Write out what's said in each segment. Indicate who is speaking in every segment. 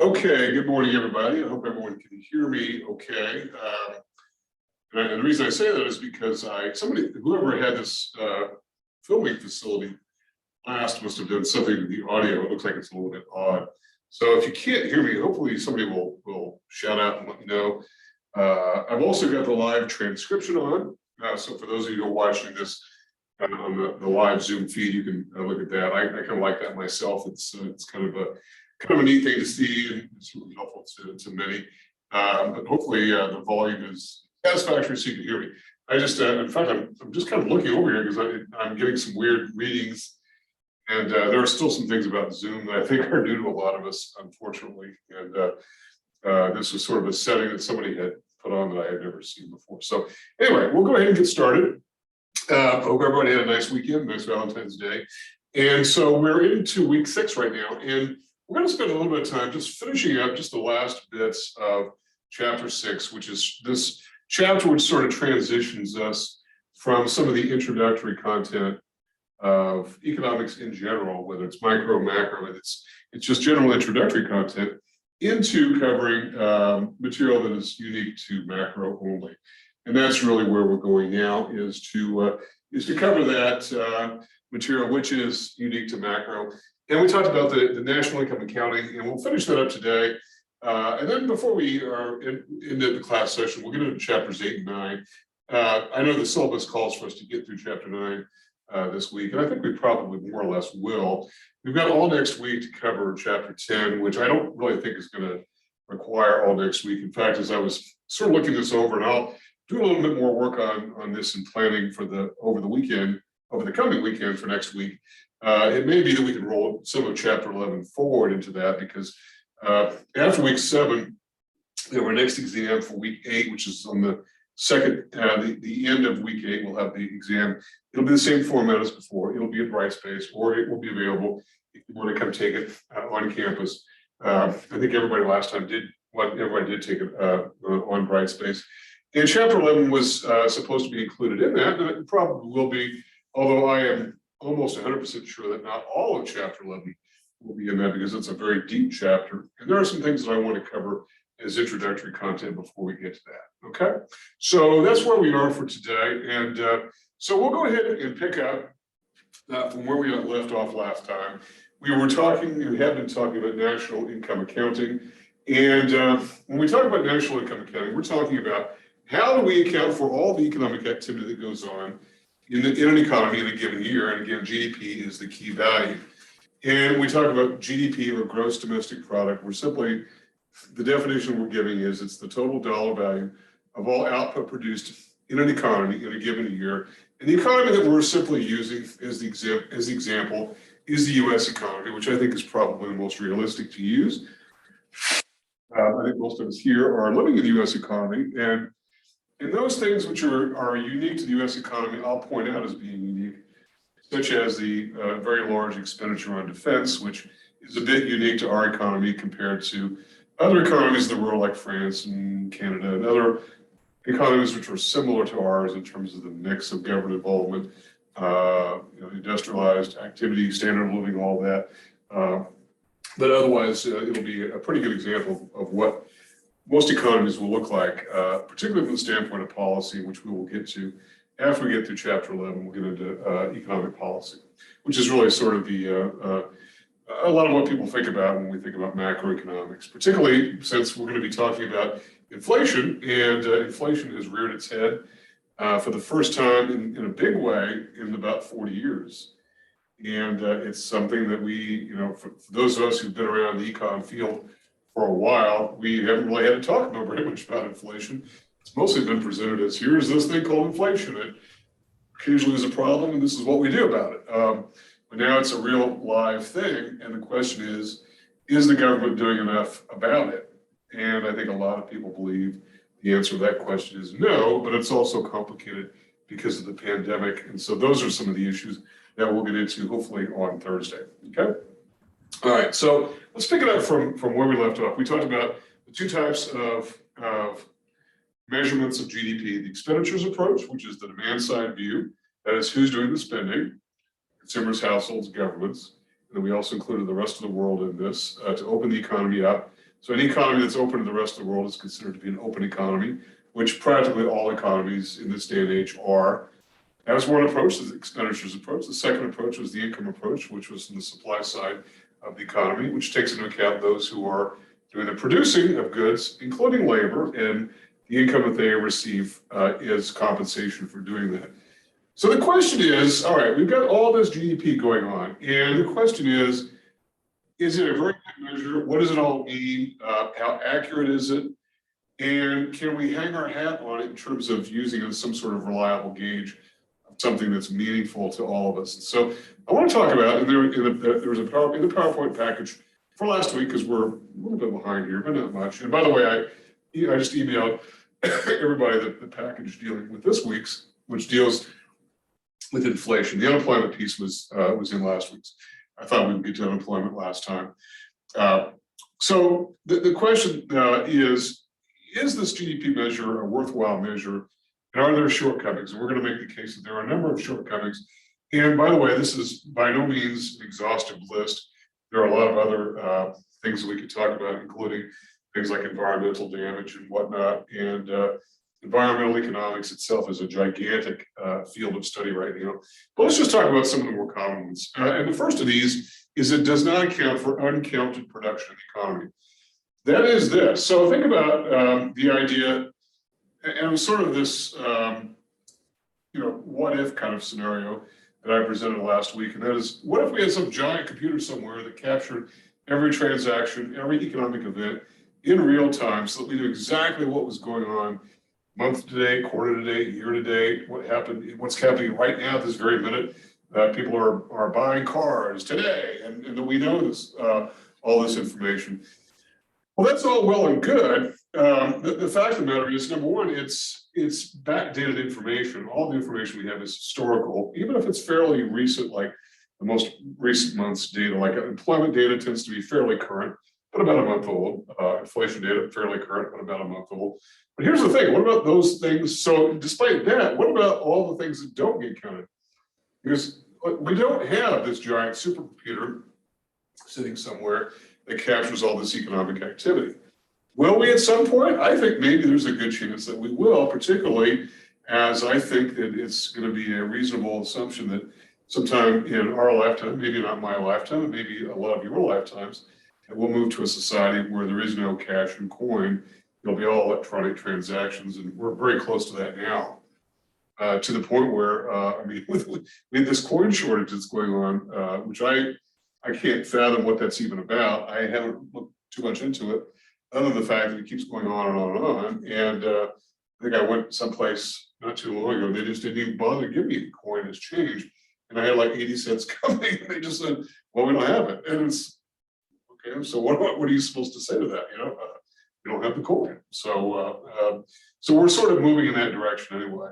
Speaker 1: Okay, good morning, everybody. I hope everyone can hear me okay. And the reason I say that is because whoever had this filming facility last must have done something to the audio. It looks like it's a little bit odd. So if you can't hear me, hopefully somebody will shout out and let me know. I've also got the live transcription on. So for those of you who are watching this on the live Zoom feed, you can look at that. I kind of like that myself. It's kind of a neat thing to see, and it's really helpful to many. But hopefully the volume is satisfactory so you can hear me. In fact, I'm just kind of looking over here because I'm getting some weird readings, and there are still some things about Zoom that I think are new to a lot of us, unfortunately. And this was sort of a setting that somebody had put on that I had never seen before. So anyway, we'll go ahead and get started. Hope everybody had a nice weekend, nice Valentine's Day. And so we're into week 6 right now, and we're going to spend a little bit of time just finishing up just the last bits of chapter 6, which is this chapter which sort of transitions us from some of the introductory content of economics in general, whether it's micro, macro, it's just general introductory content, into covering material that is unique to macro only. And that's really where we're going now, is to cover that material which is unique to macro. And we talked about the national income accounting, and we'll finish that up today. And then before we are into the class session, we'll get into chapters 8 and 9. I know the syllabus calls for us to get through chapter 9 this week, and I think we probably more or less will. We've got all next week to cover chapter 10, which I don't really think is going to require all next week. In fact, as I was sort of looking this over, and I'll do a little bit more work on this and planning for over the coming weekend for next week. It may be that we can roll some of chapter 11 forward into that, because after week 7, our next exam for week 8, which is on the second, the end of week 8, we'll have the exam. It'll be the same format as before. It'll be at Brightspace, or it will be available if you want to come take it on campus. I think everybody last time did take it on Brightspace. And chapter 11 was supposed to be included in that, and it probably will be, although I am almost 100% sure that not all of chapter 11 will be in that, because it's a very deep chapter. And there are some things that I want to cover as introductory content before we get to that, okay? So that's where we are for today. And so we'll go ahead and pick up from where we left off last time. We have been talking about national income accounting. And when we talk about national income accounting, we're talking about how do we account for all the economic activity that goes on in an economy in a given year. And again, GDP is the key value. And we talk about GDP, or gross domestic product. The definition we're giving is it's the total dollar value of all output produced in an economy in a given year. And the economy that we're simply using as the example is the US economy, which I think is probably the most realistic to use. I think most of us here are living in the US economy, and those things which are unique to the US economy, I'll point out as being unique, such as the very large expenditure on defense, which is a bit unique to our economy compared to other economies in the world, like France and Canada, and other economies which are similar to ours in terms of the mix of government involvement, industrialized activity, standard of living, all that. But otherwise, it'll be a pretty good example of what most economies will look like, particularly from the standpoint of policy, which we will get to after we get through chapter 11. We'll get into economic policy, which is really sort of a lot of what people think about when we think about macroeconomics, particularly since we're going to be talking about inflation, and inflation has reared its head for the first time in a big way in about 40 years. And it's something that we, for those of us who've been around the econ field for a while, we haven't really had to talk very much about inflation. It's mostly been presented as, here's this thing called inflation. It occasionally is a problem, and this is what we do about it. But now it's a real live thing, and the question is the government doing enough about it? And I think a lot of people believe the answer to that question is no, but it's also complicated because of the pandemic. And so those are some of the issues that we'll get into hopefully on Thursday, okay? All right, so let's pick it up from where we left off. We talked about the two types of measurements of GDP: the expenditures approach, which is the demand side view, that is who's doing the spending, consumers, households, governments. And then we also included the rest of the world in this to open the economy up So an economy that's open to the rest of the world is considered to be an open economy, which practically all economies in this day and age are. That was one approach, the expenditures approach. The second approach was the income approach, which was from the supply side of the economy, which takes into account those who are doing the producing of goods, including labor, and the income that they receive is compensation for doing that. So the question is, all right, we've got all this GDP going on, and the question is it a very good measure? What does it all mean? How accurate is it? And can we hang our hat on it in terms of using it as some sort of reliable gauge of something that's meaningful to all of us? So I want to talk about, and there was in the PowerPoint package for last week, because we're a little bit behind here, but not much. And by the way, I just emailed everybody the package dealing with this week's, which deals with inflation. The unemployment piece was in last week's. I thought we would get to unemployment last time. So the question is this GDP measure a worthwhile measure? And are there shortcomings? And we're going to make the case that there are a number of shortcomings. And by the way, this is by no means an exhaustive list. There are a lot of other things that we could talk about, including things like environmental damage and whatnot. And environmental economics itself is a gigantic field of study right now. But let's just talk about some of the more common ones. And the first of these is it does not account for uncounted production in the economy. That is this. So think about the idea, and it was sort of this, what if kind of scenario that I presented last week. And that is, what if we had some giant computer somewhere that captured every transaction, every economic event in real time, so that we knew exactly what was going on month to date, quarter to date, year to date, what happened, what's happening right now at this very minute. People are buying cars today, and that we know this, all this information. Well, that's all well and good. The fact of the matter is, number one, it's backdated information. All the information we have is historical, even if it's fairly recent, like the most recent month's data. Like employment data tends to be fairly current, but about a month old. Inflation data fairly current, but about a month old. But here's the thing: what about those things? So, despite that, what about all the things that don't get counted? Because we don't have this giant supercomputer sitting somewhere that captures all this economic activity. Will we at some point? I think maybe there's a good chance that we will, particularly as I think that it's going to be a reasonable assumption that sometime in our lifetime, maybe not my lifetime, and maybe a lot of your lifetimes, that we'll move to a society where there is no cash and coin. It'll be all electronic transactions, and we're very close to that now. To the point where, with this coin shortage that's going on, which I can't fathom what that's even about. I haven't looked too much into it, other than the fact that it keeps going on and on and on. And I think I went someplace not too long ago. They just didn't even bother to give me the coin as change, and I had like 80 cents coming. And they just said, "Well, we don't have it." And it's okay. So what are you supposed to say to that? We don't have the coin. So we're sort of moving in that direction anyway.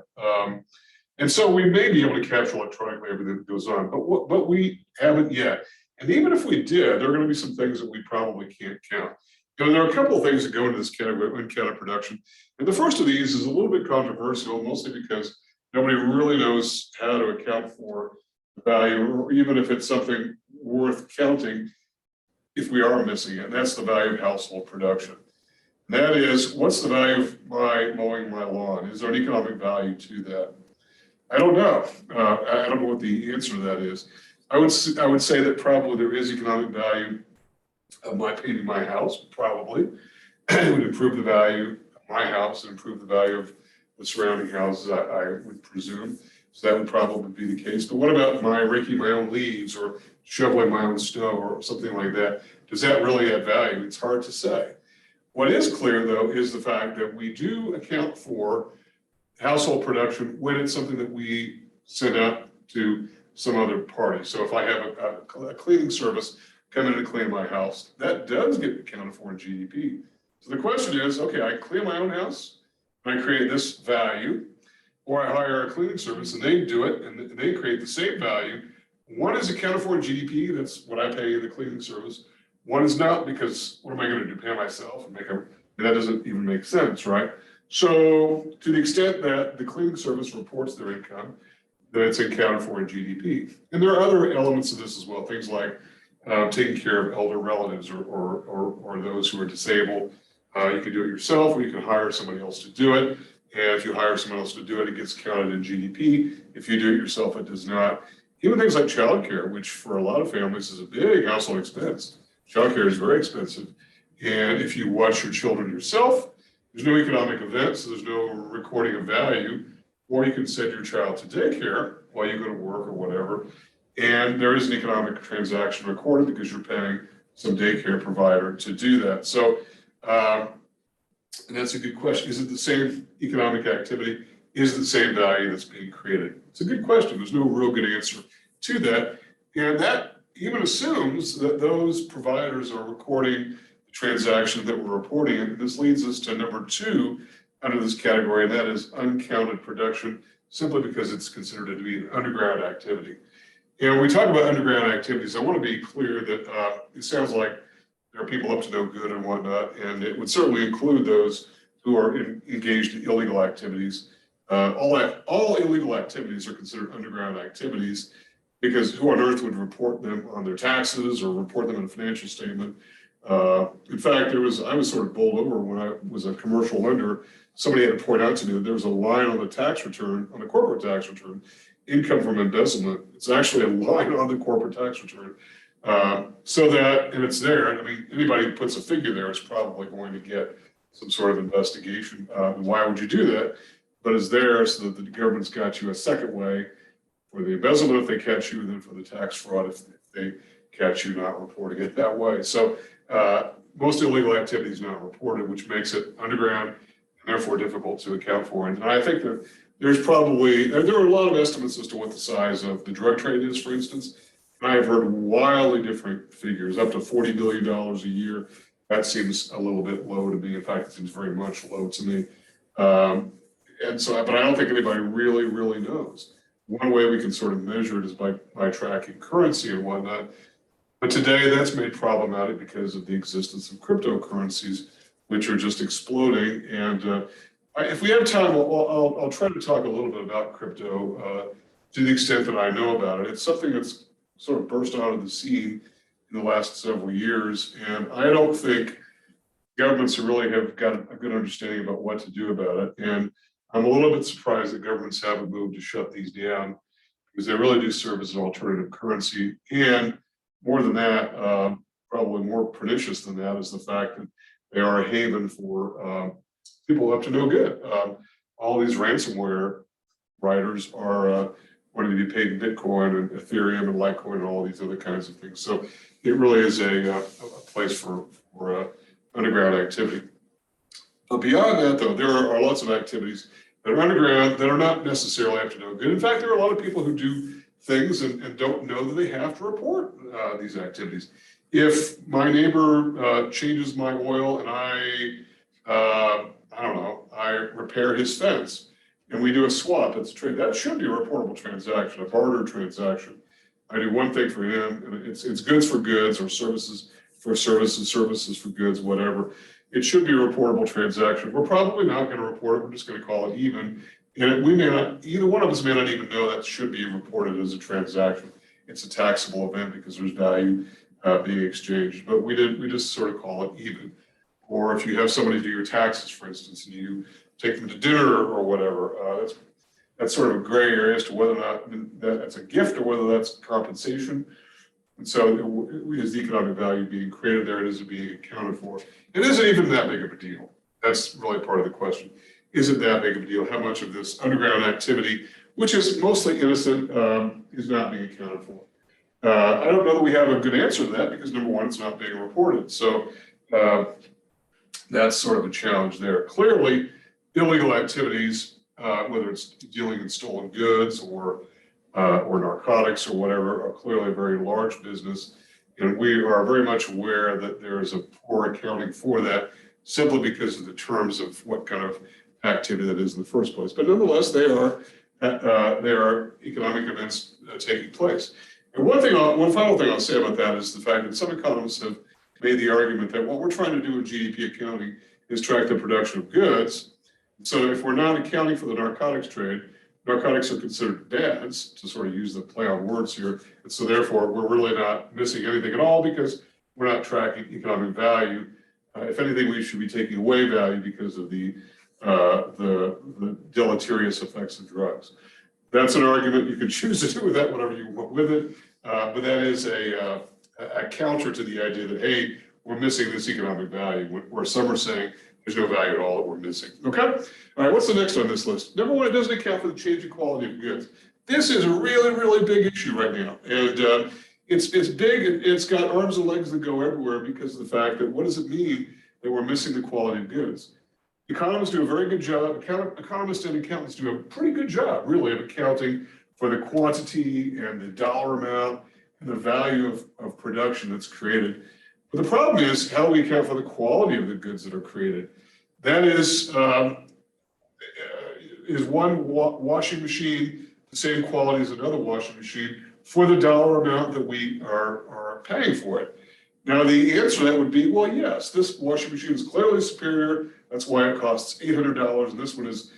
Speaker 1: And so we may be able to capture electronically everything that goes on, but we haven't yet. And even if we did, there are going to be some things that we probably can't count. There are a couple of things that go into this category, uncounted production. And the first of these is a little bit controversial, mostly because nobody really knows how to account for the value, or even if it's something worth counting, if we are missing it. And that's the value of household production. And that is, what's the value of my mowing my lawn? Is there an economic value to that? I don't know. I don't know what the answer to that is. I would say that probably there is economic value of my painting my house, probably. It would improve the value of my house and improve the value of the surrounding houses, I would presume. So that would probably be the case. But what about my raking my own leaves or shoveling my own snow or something like that? Does that really add value? It's hard to say. What is clear, though, is the fact that we do account for household production when it's something that we send out to some other party. So if I have a cleaning service come in and clean my house, that does get accounted for in GDP. So the question is, okay, I clean my own house, and I create this value, or I hire a cleaning service and they do it and they create the same value. One is accounted for in GDP, that's what I pay the cleaning service. One is not, because what am I going to do, pay myself and that doesn't even make sense, right? So to the extent that the cleaning service reports their income, that it's accounted for in GDP. And there are other elements of this as well, things like taking care of elder relatives or those who are disabled. You can do it yourself, or you can hire somebody else to do it. And if you hire someone else to do it, it gets counted in GDP. If you do it yourself, it does not. Even things like childcare, which for a lot of families is a big household expense. Childcare is very expensive. And if you watch your children yourself, there's no economic event, so there's no recording of value. Or you can send your child to daycare while you go to work or whatever. And there is an economic transaction recorded because you're paying some daycare provider to do that. So, and that's a good question. Is it the same economic activity? Is it the same value that's being created? It's a good question. There's no real good answer to that. And that even assumes that those providers are recording the transaction that we're reporting. And this leads us to number 2 under this category, and that is uncounted production, simply because it's considered to be an underground activity. And when we talk about underground activities, I want to be clear that it sounds like there are people up to no good and whatnot, and it would certainly include those who are engaged in illegal activities. All illegal activities are considered underground activities, because who on earth would report them on their taxes or report them in a financial statement? In fact, I was sort of bowled over when I was a commercial lender. Somebody had to point out to me that there was a line on the tax return, on the corporate tax return, income from embezzlement. It's actually a line on the corporate tax return. So that, and it's there. I mean, anybody who puts a figure there is probably going to get some sort of investigation. Why would you do that? But it's there so that the government's got you a second way for the embezzlement if they catch you, and then for the tax fraud if they catch you not reporting it that way. So most illegal activity is not reported, which makes it underground and therefore difficult to account for. And I think that there are a lot of estimates as to what the size of the drug trade is, for instance. And I have heard wildly different figures, up to $40 billion a year. That seems a little bit low to me. In fact, it seems very much low to me. And so, but I don't think anybody really knows. One way we can sort of measure it is by tracking currency and whatnot. But today that's made problematic because of the existence of cryptocurrencies, which are just exploding. And if we have time, I'll try to talk a little bit about crypto to the extent that I know about it. It's something that's sort of burst out of the scene in the last several years. And I don't think governments really have got a good understanding about what to do about it. And I'm a little bit surprised that governments haven't moved to shut these down, because they really do serve as an alternative currency. And more than that, probably more pernicious than that, is the fact that they are a haven for people up to no good. All these ransomware writers are wanting to be paid in Bitcoin and Ethereum and Litecoin and all these other kinds of things. So it really is a place for underground activity. But beyond that, though, there are lots of activities that are underground that are not necessarily up to no good. In fact, there are a lot of people who do things and don't know that they have to report these activities. If my neighbor changes my oil and I don't know, I repair his fence and we do a swap, it's a trade, that should be a reportable transaction, a barter transaction. I do one thing for him, and it's goods for goods, or services for services, services for goods, whatever. It should be a reportable transaction. We're probably not going to report it. We're just going to call it even. And we may not, either one of us may not even know that should be reported as a transaction. It's a taxable event because there's value being exchanged. But we just sort of call it even. Or if you have somebody do your taxes, for instance, and you take them to dinner or whatever, that's sort of a gray area as to whether or not that's a gift or whether that's compensation. And so is the economic value being created there, and is it being accounted for? It isn't even that big of a deal. That's really part of the question. Is it that big of a deal? How much of this underground activity, which is mostly innocent, is not being accounted for? I don't know that we have a good answer to that, because number one, it's not being reported. So that's sort of a challenge there. Clearly, illegal activities, whether it's dealing in stolen goods or narcotics or whatever, are clearly a very large business. And we are very much aware that there is a poor accounting for that, simply because of the terms of what kind of activity that is in the first place. But nonetheless, they are economic events taking place. And one final thing I'll say about that is the fact that some economists have made the argument that what we're trying to do with GDP accounting is track the production of goods. So if we're not accounting for the narcotics trade, narcotics are considered bads, to sort of use the play on words here. And so therefore, we're really not missing anything at all because we're not tracking economic value. If anything, we should be taking away value because of the deleterious effects of drugs. That's an argument. You can choose to do with that whatever you want with it, but that is a counter to the idea that, hey, we're missing this economic value, where some are saying there's no value at all that we're missing. Okay? All right, what's the next on this list? Number one, it doesn't account for the changing quality of goods. This is a really, really big issue right now. And it's big, and it's got arms and legs that go everywhere because of the fact that what does it mean that we're missing the quality of goods? Economists do a very good job, economists and accountants do a pretty good job, really, of accounting for the quantity and the dollar amount and the value of production that's created. But the problem is, how do we account for the quality of the goods that are created? That is one washing machine the same quality as another washing machine for the dollar amount that we are paying for it? Now, the answer to that would be, well, yes, this washing machine is clearly superior. That's why it costs $800, and this one is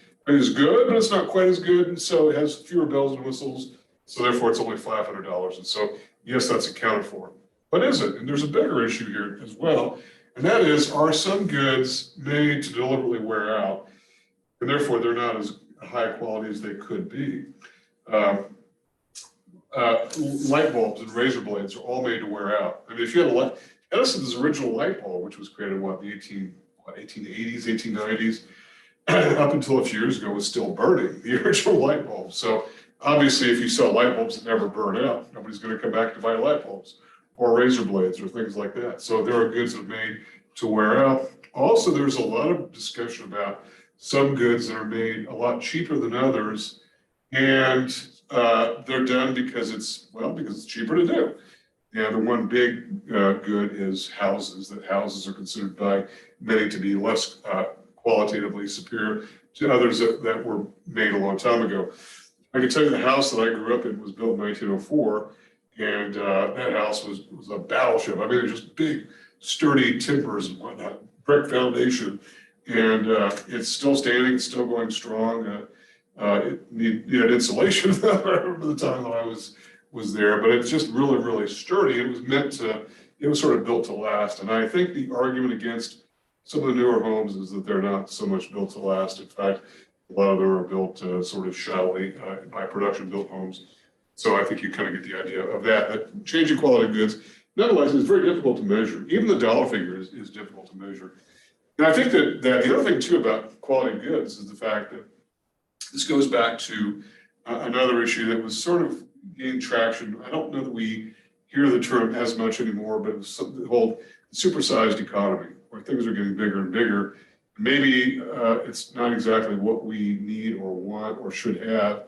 Speaker 1: good, but it's not quite as good, and so it has fewer bells and whistles, so therefore it's only $500. And so, yes, that's accounted for. But is it? And there's a bigger issue here as well, and that is, are some goods made to deliberately wear out, and therefore they're not as high quality as they could be? Light bulbs and razor blades are all made to wear out. I mean, if you had a Edison's original light bulb, which was created in the 1880s, 1890s, up until a few years ago, was still burning, the original light bulb. So obviously, if you sell light bulbs that never burn out, nobody's going to come back to buy light bulbs or razor blades or things like that. So there are goods that are made to wear out. Also, there's a lot of discussion about some goods that are made a lot cheaper than others, and they're done because it's cheaper to do. And the one big good is houses, that houses are considered by many to be less qualitatively superior to others that were made a long time ago. I can tell you the house that I grew up in was built in 1904, and that house was a battleship. I mean, they're just big, sturdy timbers and whatnot, brick foundation, and it's still standing, it's still going strong. It needed insulation. I remember the time that I was there, but it's just really, really sturdy. It was sort of built to last. And I think the argument against some of the newer homes is that they're not so much built to last. In fact, a lot of them are built sort of shallowly by production built homes. So I think you kind of get the idea of that changing quality of goods, nonetheless, is very difficult to measure. Even the dollar figure is difficult to measure. And I think that the other thing too about quality of goods is the fact that this goes back to another issue that was sort of gained traction. I don't know that we hear the term as much anymore, but it's the whole supersized economy, where things are getting bigger and bigger. Maybe it's not exactly what we need or want or should have,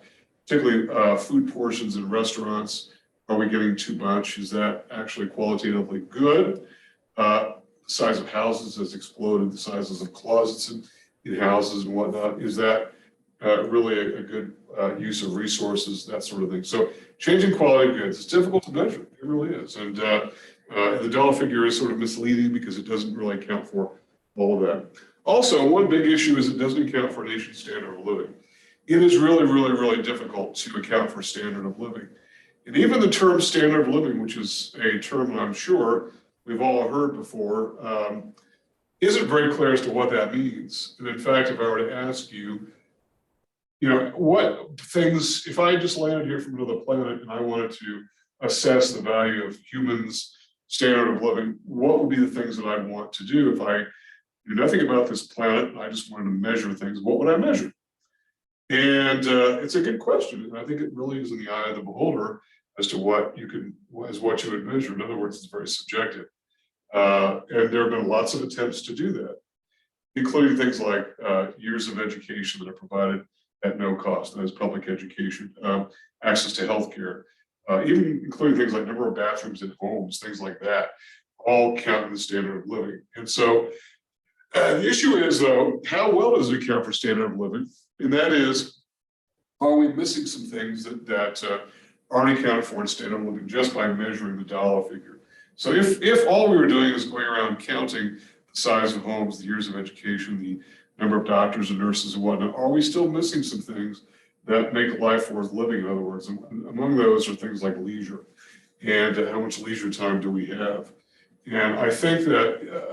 Speaker 1: particularly food portions in restaurants. Are we getting too much? Is that actually qualitatively good? The size of houses has exploded, the sizes of closets in houses and whatnot. Is that really a good use of resources, that sort of thing? So changing quality of goods is difficult to measure. It really is. And the dollar figure is sort of misleading because it doesn't really account for all of that. Also, one big issue is it doesn't account for a nation's standard of living. It is really, really, really difficult to account for standard of living. And even the term standard of living, which is a term that I'm sure we've all heard before, isn't very clear as to what that means. And in fact, if I were to ask you, what things, if I just landed here from another planet and I wanted to assess the value of humans' standard of living, what would be the things that I'd want to do if I knew nothing about this planet and I just wanted to measure things? What would I measure? And it's a good question. And I think it really is in the eye of the beholder as to what you would measure. In other words, it's very subjective. And there have been lots of attempts to do that, including things like years of education that are provided at no cost, that is public education, access to healthcare, even including things like number of bathrooms in homes, things like that, all count in the standard of living. And so the issue is, though, how well does it account for standard of living? And that is, are we missing some things that aren't accounted for in standard of living just by measuring the dollar figure? So if all we were doing is going around counting the size of homes, the years of education, the number of doctors and nurses and whatnot, are we still missing some things that make life worth living, in other words. And among those are things like leisure and how much leisure time do we have. And I think that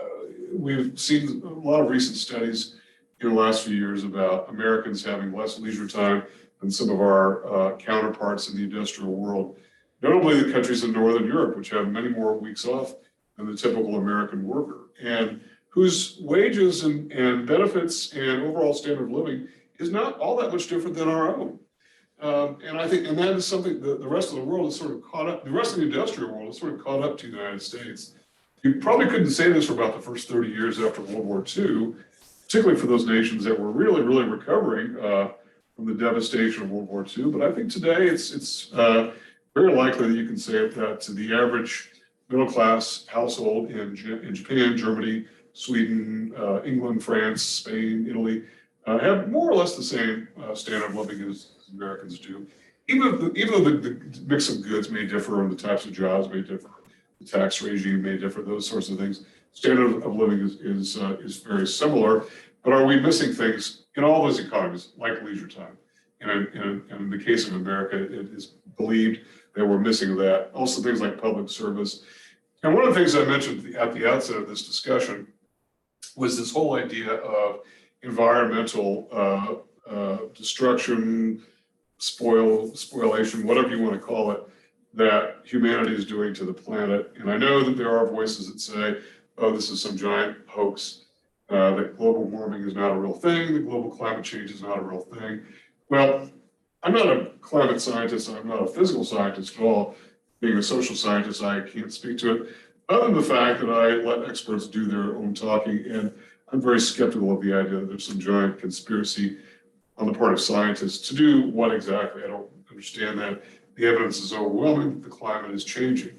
Speaker 1: we've seen a lot of recent studies in the last few years about Americans having less leisure time than some of our counterparts in the industrial world, notably the countries in Northern Europe, which have many more weeks off than the typical American worker, and whose wages and benefits and overall standard of living is not all that much different than our own. And I think, and that is something that the rest of the world is sort of caught up, the rest of the industrial world is sort of caught up to the United States. You probably couldn't say this for about the first 30 years after World War II, particularly for those nations that were really, really recovering from the devastation of World War II. But I think today it's very likely that you can say that to the average middle-class household in Japan, Germany, Sweden, England, France, Spain, Italy, have more or less the same standard of living as Americans do. Even though the mix of goods may differ and the types of jobs may differ, the tax regime may differ, those sorts of things, standard of living is very similar. But are we missing things in all those economies, like leisure time? And in the case of America, it is believed that we're missing that. Also things like public service. And one of the things I mentioned at the outset of this discussion was this whole idea of environmental destruction, spoliation, whatever you want to call it, that humanity is doing to the planet. And I know that there are voices that say, oh, this is some giant hoax, that global warming is not a real thing, that global climate change is not a real thing. Well, I'm not a climate scientist, I'm not a physical scientist at all. Being a social scientist, I can't speak to it, other than the fact that I let experts do their own talking, and I'm very skeptical of the idea that there's some giant conspiracy on the part of scientists to do what exactly. I don't understand that. The evidence is overwhelming that the climate is changing.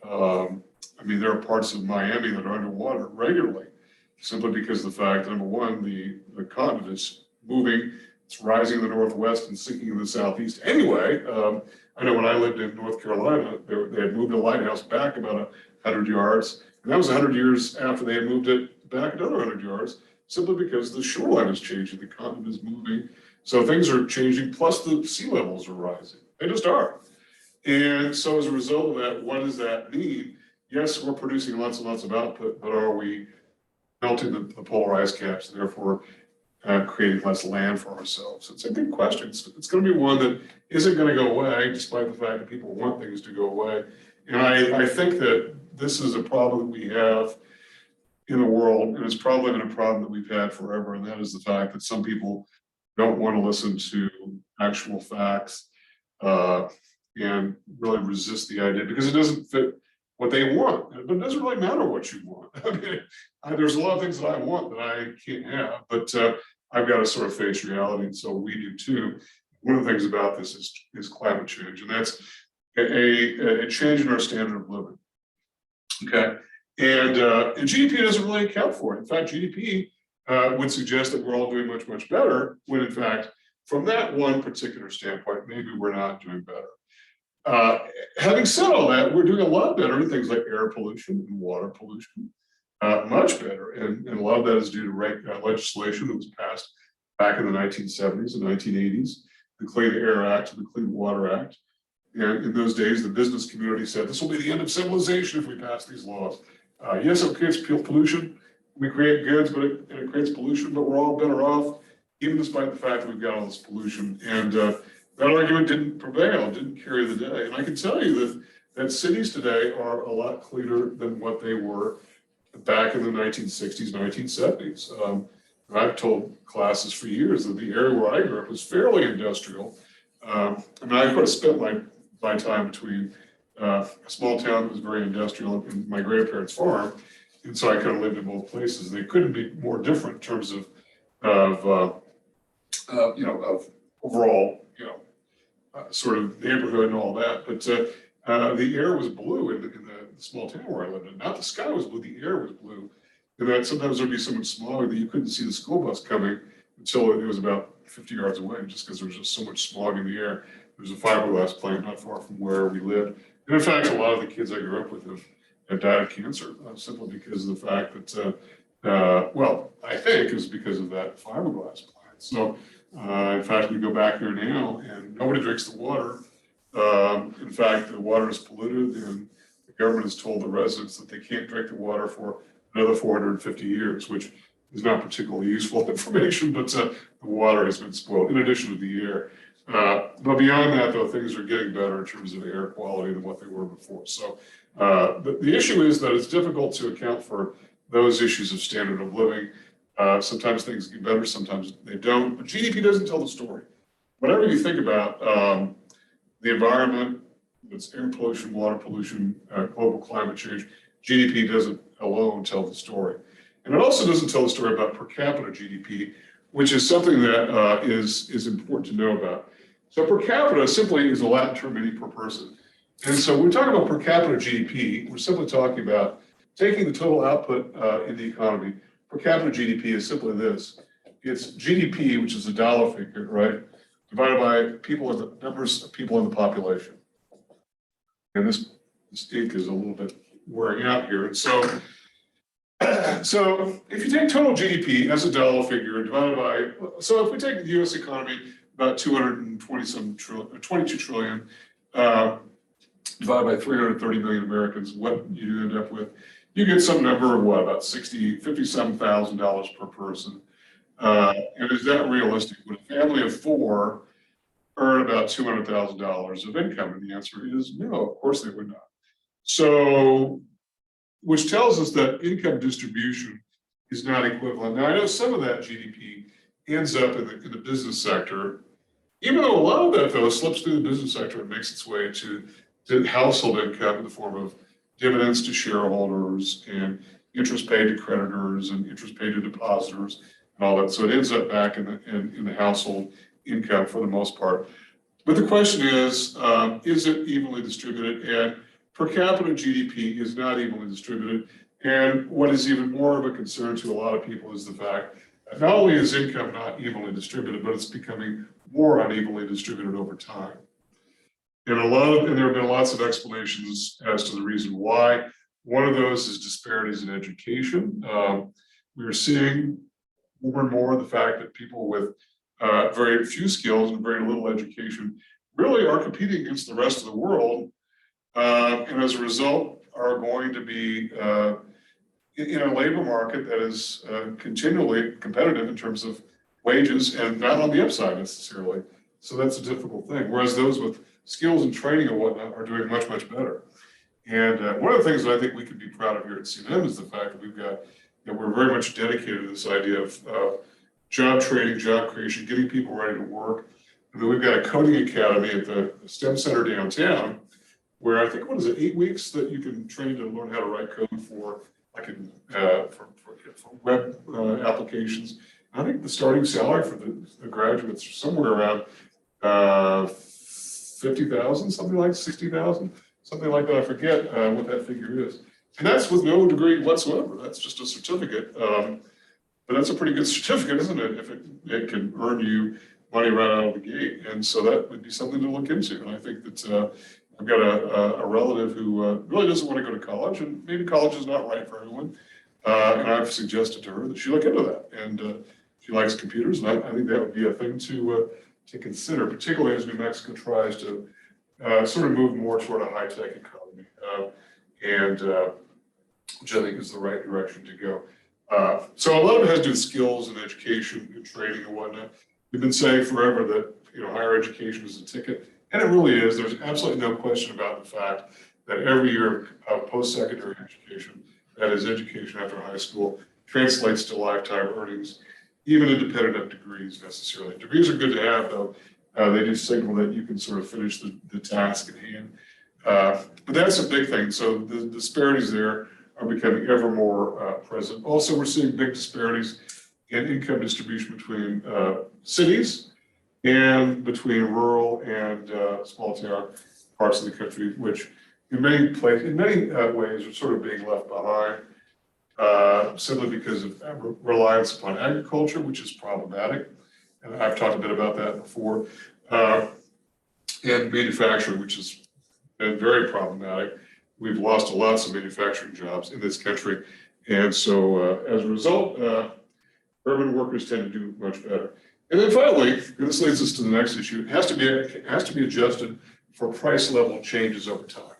Speaker 1: I mean, there are parts of Miami that are underwater regularly, simply because of the fact that, number one, the continent is moving, it's rising in the northwest and sinking in the southeast. Anyway, I know when I lived in North Carolina, they had moved a lighthouse back about 100 yards, and that was 100 years after they had moved it back another 100 yards, simply because the shoreline is changing, the continent is moving. So things are changing, plus the sea levels are rising. They just are. And so as a result of that, what does that mean? Yes, we're producing lots and lots of output, but are we melting the polar ice caps, therefore creating less land for ourselves? It's a good question. It's going to be one that isn't going to go away, despite the fact that people want things to go away. And I think that this is a problem that we have in the world, and it's probably been a problem that we've had forever, and that is the fact that some people don't want to listen to actual facts and really resist the idea because it doesn't fit what they want. But it doesn't really matter what you want. I mean, there's a lot of things that I want that I can't have, but I've got to sort of face reality, and so we do too. One of the things about this is climate change, and that's a change in our standard of living. Okay, and GDP doesn't really account for it. In fact, GDP would suggest that we're all doing much, much better, when in fact, from that one particular standpoint, maybe we're not doing better. Having said all that, we're doing a lot better in things like air pollution and water pollution, much better. And a lot of that is due to legislation that was passed back in the 1970s and 1980s, the Clean Air Act and the Clean Water Act. And in those days, the business community said, this will be the end of civilization if we pass these laws. Yes, it creates pollution. We create goods, but it creates pollution, but we're all better off, even despite the fact that we've got all this pollution. And that argument didn't prevail, didn't carry the day. And I can tell you that cities today are a lot cleaner than what they were back in the 1960s, 1970s. I've told classes for years that the area where I grew up was fairly industrial. I mean, I could have spent my time between a small town that was very industrial and my grandparents' farm, and so I kind of lived in both places. They couldn't be more different in terms of overall, sort of neighborhood and all that. But the air was blue in the small town where I lived in. Not the sky was blue, the air was blue. And that sometimes there'd be so much smog that you couldn't see the school bus coming until it was about 50 yards away, just because there was just so much smog in the air. There's a fiberglass plant not far from where we lived. And in fact, a lot of the kids I grew up with have died of cancer, simply because of the fact that, well, I think is because of that fiberglass plant. So In fact, we go back there now and nobody drinks the water. In fact, the water is polluted and the government has told the residents that they can't drink the water for another 450 years, which is not particularly useful information, but the water has been spoiled in addition to the air. But beyond that, though, things are getting better in terms of air quality than what they were before. So the issue is that it's difficult to account for those issues of standard of living. Sometimes things get better, sometimes they don't. But GDP doesn't tell the story. Whatever you think about the environment, it's air pollution, water pollution, global climate change, GDP doesn't alone tell the story. And it also doesn't tell the story about per capita GDP, which is something that is important to know about. So per capita simply is a Latin term meaning per person. And so when we talk about per capita GDP, we're simply talking about taking the total output in the economy. Per capita GDP is simply this. It's GDP, which is a dollar figure, right, divided by people in the numbers of people in the population. And this ink is a little bit wearing out here. And so if you take total GDP as a dollar figure divided by, so if we take the US economy, about 22 trillion, divided by 330 million Americans, what you end up with, you get some number of what, about $57,000 per person. And is that realistic? Would a family of four earn about $200,000 of income? And the answer is no, of course they would not. So, which tells us that income distribution is not equivalent. Now, I know some of that GDP ends up in the business sector, even though a lot of that, though, slips through the business sector and makes its way to household income in the form of dividends to shareholders and interest paid to creditors and interest paid to depositors and all that. So it ends up back in the household income for the most part. But the question is it evenly distributed? And per capita GDP is not evenly distributed. And what is even more of a concern to a lot of people is the fact that not only is income not evenly distributed, but it's becoming more unevenly distributed over time. And there have been lots of explanations as to the reason why. One of those is disparities in education. We are seeing more and more the fact that people with very few skills and very little education really are competing against the rest of the world. And as a result, are going to be in a labor market that is continually competitive in terms of wages and not on the upside necessarily. So that's a difficult thing. Whereas those with skills and training and whatnot are doing much, much better. And one of the things that I think we can be proud of here at CNM is the fact that we're very much dedicated to this idea of job training, job creation, getting people ready to work. And then we've got a coding academy at the STEM Center downtown, where I think, 8 weeks that you can train to learn how to write code for web applications. I think the starting salary for the graduates are somewhere around 50,000, something like 60,000, something like that. I forget what that figure is. And that's with no degree whatsoever. That's just a certificate. But that's a pretty good certificate, isn't it? If it can earn you money right out of the gate. And so that would be something to look into. And I think that I've got a relative who really doesn't want to go to college, and maybe college is not right for everyone. And I've suggested to her that she look into that. And she likes computers, and I think that would be a thing to consider, particularly as New Mexico tries to sort of move more toward a high-tech economy, which I think is the right direction to go. So a lot of it has to do with skills and education and training and whatnot. We've been saying forever that higher education is a ticket, and it really is. There's absolutely no question about the fact that every year of post-secondary education, that is education after high school, translates to lifetime earnings, even independent of degrees necessarily. Degrees are good to have, though. They do signal that you can sort of finish the task at hand. But that's a big thing. So the disparities there are becoming ever more present. Also, we're seeing big disparities in income distribution between cities and between rural and small town parts of the country, which in many ways are sort of being left behind. Simply because of reliance upon agriculture, which is problematic. And I've talked a bit about that before. And manufacturing, which has been very problematic. We've lost lots of manufacturing jobs in this country. And so as a result, urban workers tend to do much better. And then finally, and this leads us to the next issue, it has to be adjusted for price level changes over time.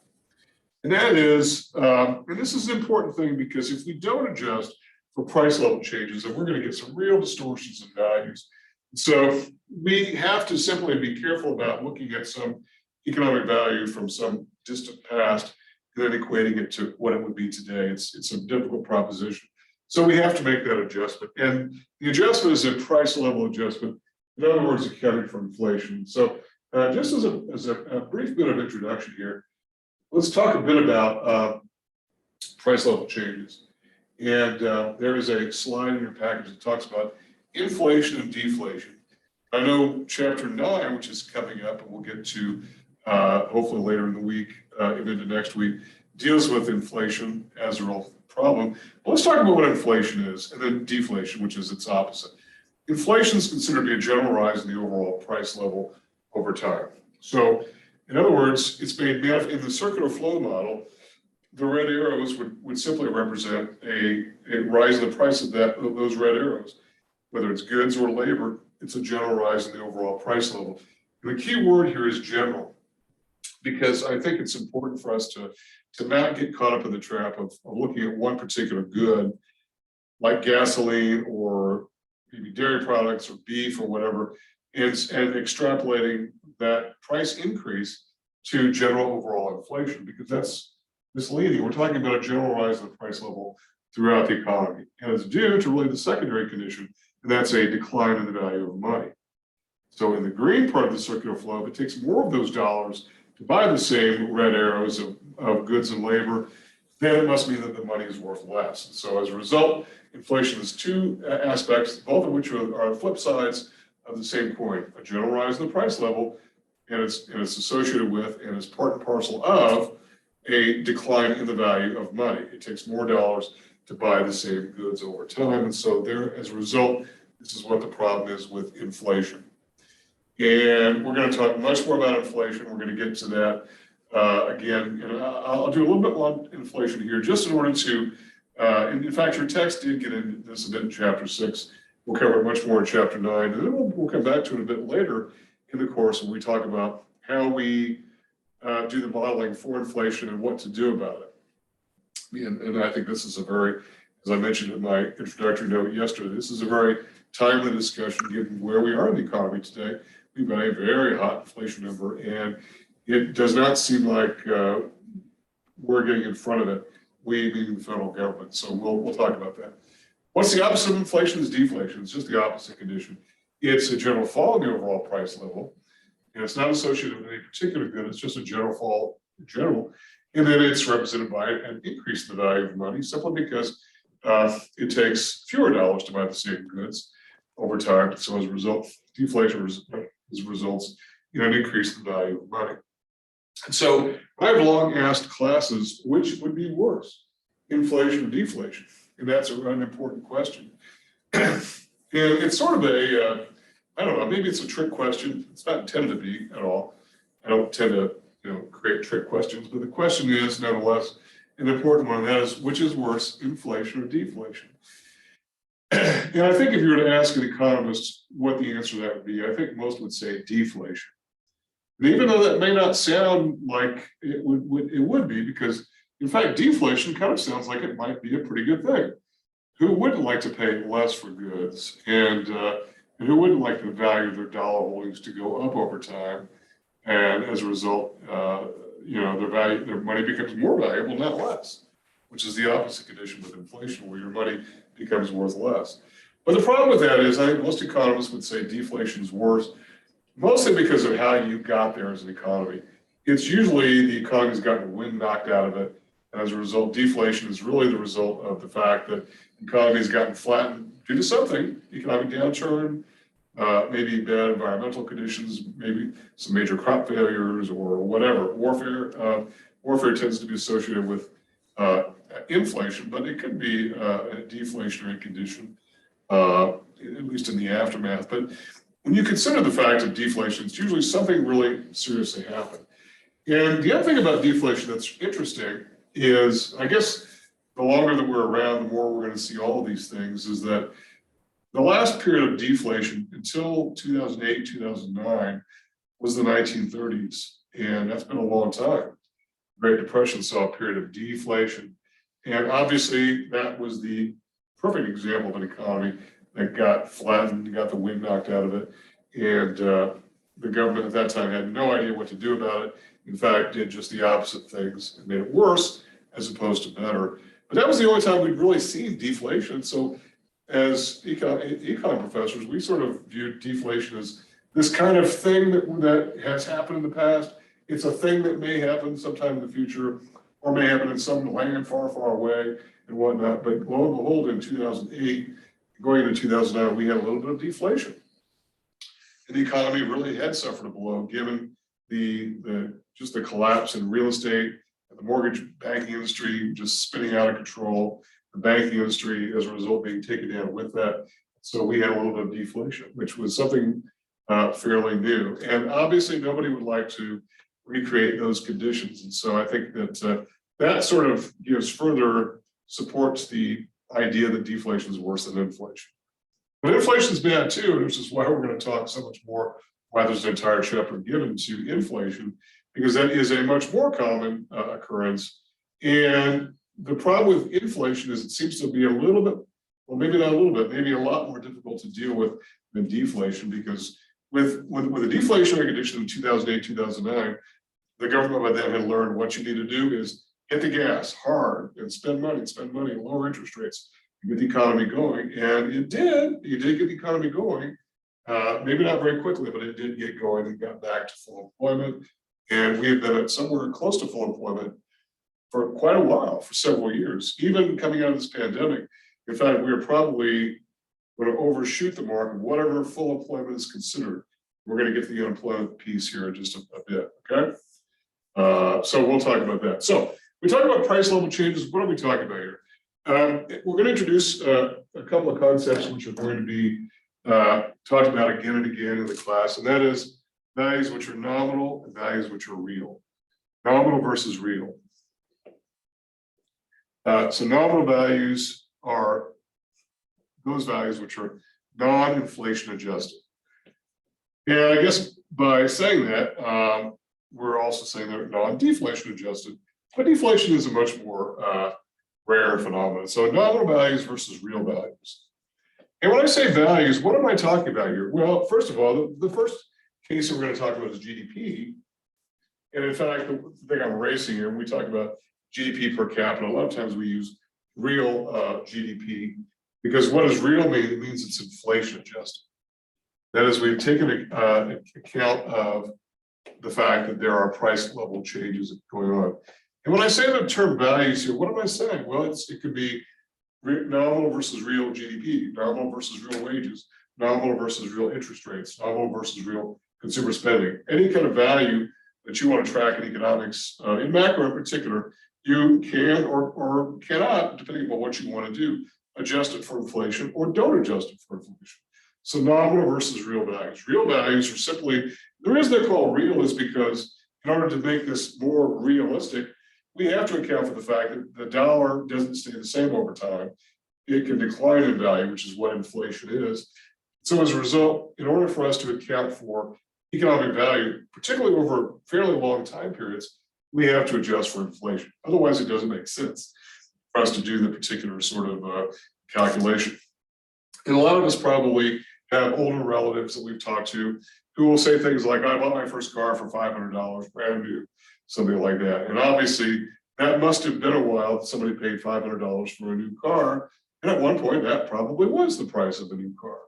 Speaker 1: And that is, and this is an important thing because if we don't adjust for price level changes, then we're going to get some real distortions in values. So we have to simply be careful about looking at some economic value from some distant past and then equating it to what it would be today. It's a difficult proposition. So we have to make that adjustment. And the adjustment is a price level adjustment. In other words, accounting for inflation. So just as a brief bit of introduction here, let's talk a bit about price level changes. And there is a slide in your package that talks about inflation and deflation. I know chapter 9, which is coming up, and we'll get to hopefully later in the week and into next week, deals with inflation as a real problem. But let's talk about what inflation is, and then deflation, which is its opposite. Inflation is considered to be a general rise in the overall price level over time. So, in other words, it's made in the circular flow model. The red arrows would simply represent a rise in the price of those red arrows. Whether it's goods or labor, it's a general rise in the overall price level. And the key word here is general, because I think it's important for us to not get caught up in the trap of looking at one particular good, like gasoline or maybe dairy products or beef or whatever, and extrapolating that price increase to general overall inflation, because that's misleading. We're talking about a general rise in the price level throughout the economy, and it's due to really the secondary condition, and that's a decline in the value of money. So in the green part of the circular flow, if it takes more of those dollars to buy the same red arrows of goods and labor, then it must mean that the money is worth less. So as a result, inflation has two aspects, both of which are flip sides of the same coin: a general rise in the price level, and it's associated with and is part and parcel of a decline in the value of money. It takes more dollars to buy the same goods over time. And so there, as a result, this is what the problem is with inflation. And we're going to talk much more about inflation. We're going to get to that again. And I'll do a little bit on inflation here, just in order to, and in fact, your text did get into this a bit in chapter 6. We'll cover it much more in chapter 9. And then we'll come back to it a bit later in the course when we talk about how we do the modeling for inflation and what to do about it. And I think this is a very, as I mentioned in my introductory note yesterday, this is a very timely discussion given where we are in the economy today. We've got a very hot inflation number, and it does not seem like we're getting in front of it, we being the federal government. So we'll talk about that. What's the opposite of inflation? Is deflation. It's just the opposite condition. It's a general fall in the overall price level, and it's not associated with any particular good. It's just a general fall in general. And then it's represented by an increase in the value of money, simply because it takes fewer dollars to buy the same goods over time. So as a result, deflation results in an increase in the value of money. And so I've long asked classes which would be worse, inflation or deflation. And that's an important question. And it's sort of a, I don't know, maybe it's a trick question. It's not intended to be at all. I don't tend to create trick questions, but the question is nonetheless an important one, and that is, which is worse, inflation or deflation? And I think if you were to ask an economist what the answer to that would be, I think most would say deflation. And even though that may not sound like it would be, because in fact, deflation kind of sounds like it might be a pretty good thing. Who wouldn't like to pay less for goods, and who wouldn't like the value of their dollar holdings to go up over time? And as a result, their money becomes more valuable, not less, which is the opposite condition with inflation, where your money becomes worth less. But the problem with that is, I think most economists would say deflation is worse, mostly because of how you got there as an economy. It's usually the economy's gotten the wind knocked out of it, and as a result, deflation is really the result of the fact that the economy has gotten flattened due to something, economic downturn, maybe bad environmental conditions, maybe some major crop failures or whatever. Warfare tends to be associated with inflation, but it could be a deflationary condition, at least in the aftermath. But when you consider the fact of deflation, it's usually something really seriously happened. And the other thing about deflation that's interesting is, I guess the longer that we're around, the more we're going to see all of these things, is that The last period of deflation until 2008, 2009 was the 1930s, and that's been a long time. Great Depression saw a period of deflation, and obviously that was the perfect example of an economy that got flattened, got the wind knocked out of it, and the government at that time had no idea what to do about it. In fact, did just the opposite things and made it worse as opposed to better. But that was the only time we'd really seen deflation. So as econ professors, we sort of viewed deflation as this kind of thing that has happened in the past. It's a thing that may happen sometime in the future, or may happen in some land far, far away and whatnot. But lo and behold, in 2008, going into 2009, we had a little bit of deflation. And the economy really had suffered a blow, given just the collapse in real estate and the mortgage banking industry just spinning out of control, the banking industry as a result being taken down with that. So we had a little bit of deflation, which was something fairly new. And obviously nobody would like to recreate those conditions. And so I think that that sort of gives further support to the idea that deflation is worse than inflation. But inflation is bad too, which is why we're going to talk so much more, why there's an entire chapter given to inflation, because that is a much more common occurrence. And the problem with inflation is it seems to be a little bit, well, maybe not a little bit, maybe a lot more difficult to deal with than deflation, because with a deflationary condition in 2008, 2009, the government by then had learned what you need to do is hit the gas hard and spend money, lower interest rates, get the economy going. And it did get the economy going, maybe not very quickly, but it did get going and got back to full employment. And we have been at somewhere close to full employment for quite a while, for several years, even coming out of this pandemic. In fact, we are probably going to overshoot the mark of whatever full employment is considered. We're going to get to the unemployment piece here in just a bit, okay? So we'll talk about that. So we talk about price level changes. What are we talking about here? We're going to introduce a couple of concepts which are going to be talked about again and again in the class, and that is values which are nominal and values which are real. Nominal versus real. So nominal values are those values which are non-inflation adjusted. And I guess by saying that, we're also saying they're non-deflation adjusted, but deflation is a much more rare phenomenon. So nominal values versus real values. And when I say values, what am I talking about here? Well, first of all, the first case that we're going to talk about is GDP. And in fact, the thing I'm erasing here, when we talk about GDP per capita, a lot of times we use real GDP, because what does real mean? It means it's inflation adjusted. That is, we've taken account of the fact that there are price level changes going on. And when I say the term values here, what am I saying? Well, it could be nominal versus real GDP, nominal versus real wages, nominal versus real interest rates, nominal versus real consumer spending. Any kind of value that you want to track in economics, in macro in particular, you can or cannot, depending upon what you want to do, adjust it for inflation or don't adjust it for inflation. So nominal versus real values. Real values are simply, the reason they're called real is because in order to make this more realistic, we have to account for the fact that the dollar doesn't stay the same over time. It can decline in value, which is what inflation is. So as a result, in order for us to account for economic value, particularly over fairly long time periods, we have to adjust for inflation. Otherwise, it doesn't make sense for us to do the particular sort of calculation. And a lot of us probably have older relatives that we've talked to who will say things like, I bought my first car for $500, brand new, something like that. And obviously, that must have been a while that somebody paid $500 for a new car. And at one point, that probably was the price of a new car.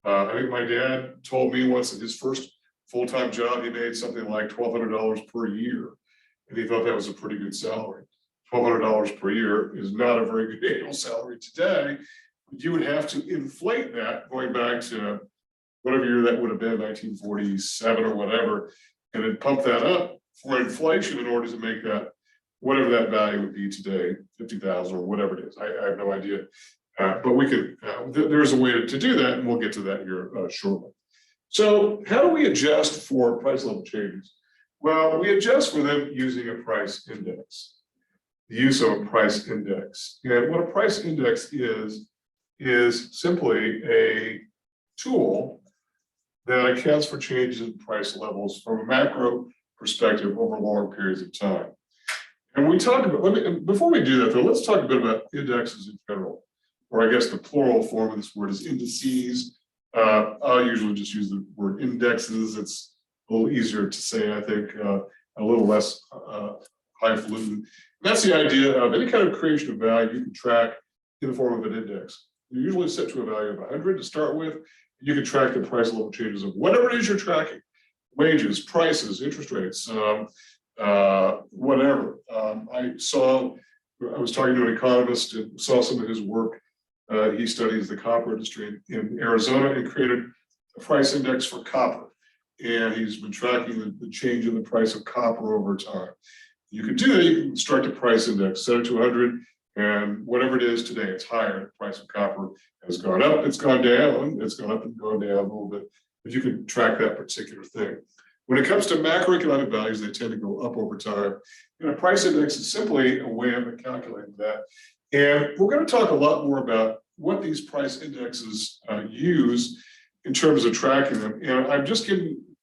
Speaker 1: I think my dad told me once that his first full-time job, he made something like $1,200 per year. And he thought that was a pretty good salary. $1,200 per year is not a very good annual salary today. You would have to inflate that going back to whatever year that would have been, 1947 or whatever, and then pump that up for inflation in order to make that, whatever that value would be today, 50,000 or whatever it is. I have no idea. But we could, there's a way to do that, and we'll get to that here shortly. So how do we adjust for price level changes? Well, we adjust for them using a price index, the use of a price index. And what a price index is is simply a tool that accounts for changes in price levels from a macro perspective over long periods of time. And we talk about, before we do that though, let's talk a bit about indexes in general, or I guess the plural form of this word is indices. I'll usually just use the word indexes. It's a little easier to say, I think, a little less highfalutin. That's the idea of any kind of creation of value you can track in the form of an index. You're usually set to a value of 100 to start with. You can track the price level changes of whatever it is you're tracking: wages, prices, interest rates, whatever. I was talking to an economist and saw some of his work. He studies the copper industry in Arizona and created a price index for copper. And he's been tracking the change in the price of copper over time. You can do that. You can construct a price index, set it to 100, and whatever it is today, it's higher. The price of copper has gone up, it's gone down, it's gone up and gone down a little bit, but you can track that particular thing. When it comes to macroeconomic values, they tend to go up over time. And a price index is simply a way of calculating that. And we're going to talk a lot more about what these price indexes use in terms of tracking them. And I'm just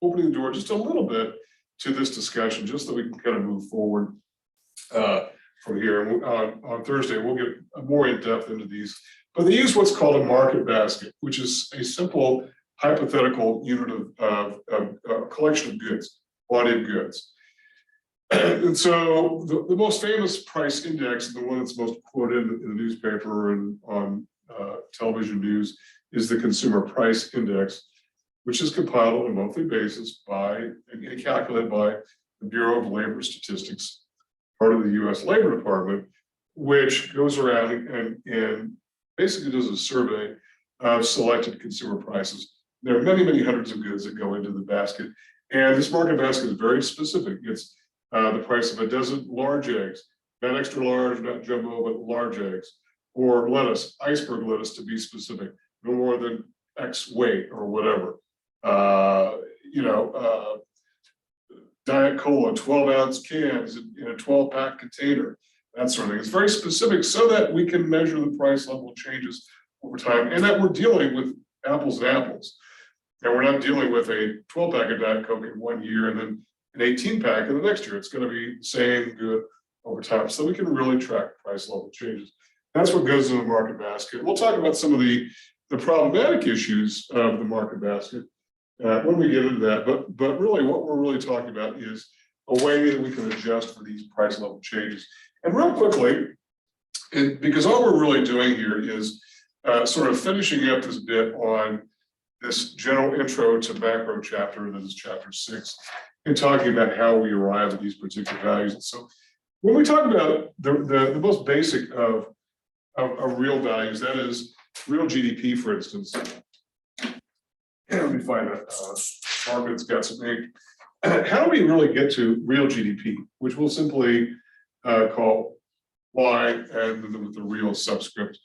Speaker 1: opening the door just a little bit to this discussion, just so we can kind of move forward from here. And on Thursday, we'll get more in depth into these. But they use what's called a market basket, which is a simple hypothetical unit of a collection of goods, bought-in goods. And so the most famous price index, the one that's most quoted in the newspaper and on television news, is the Consumer Price Index, which is compiled on a monthly basis and calculated by the Bureau of Labor Statistics, part of the U.S. Labor Department, which goes around and basically does a survey of selected consumer prices. There are many, many hundreds of goods that go into the basket. And this market basket is very specific. It's the price of a dozen large eggs, not extra large, not jumbo, but large eggs, or lettuce, iceberg lettuce to be specific, no more than X weight or whatever. Diet Cola, 12-ounce cans in a 12-pack container, that sort of thing. It's very specific so that we can measure the price level changes over time, and that we're dealing with apples and apples. And we're not dealing with a 12-pack of Diet Coke in 1 year and then an 18-pack in the next year. It's going to be the same good over time, so we can really track price level changes. That's what goes in the market basket. We'll talk about some of the problematic issues of the market basket when we get into that. But really, what we're really talking about is a way that we can adjust for these price level changes. And real quickly, because all we're really doing here is sort of finishing up this bit on this general intro to macro chapter, that is chapter 6, and talking about how we arrive at these particular values. And so when we talk about the most basic of real values, that is real GDP, for instance. Let me find a mark that's got some ink. How do we really get to real GDP, which we'll simply call Y, and then with the real subscript.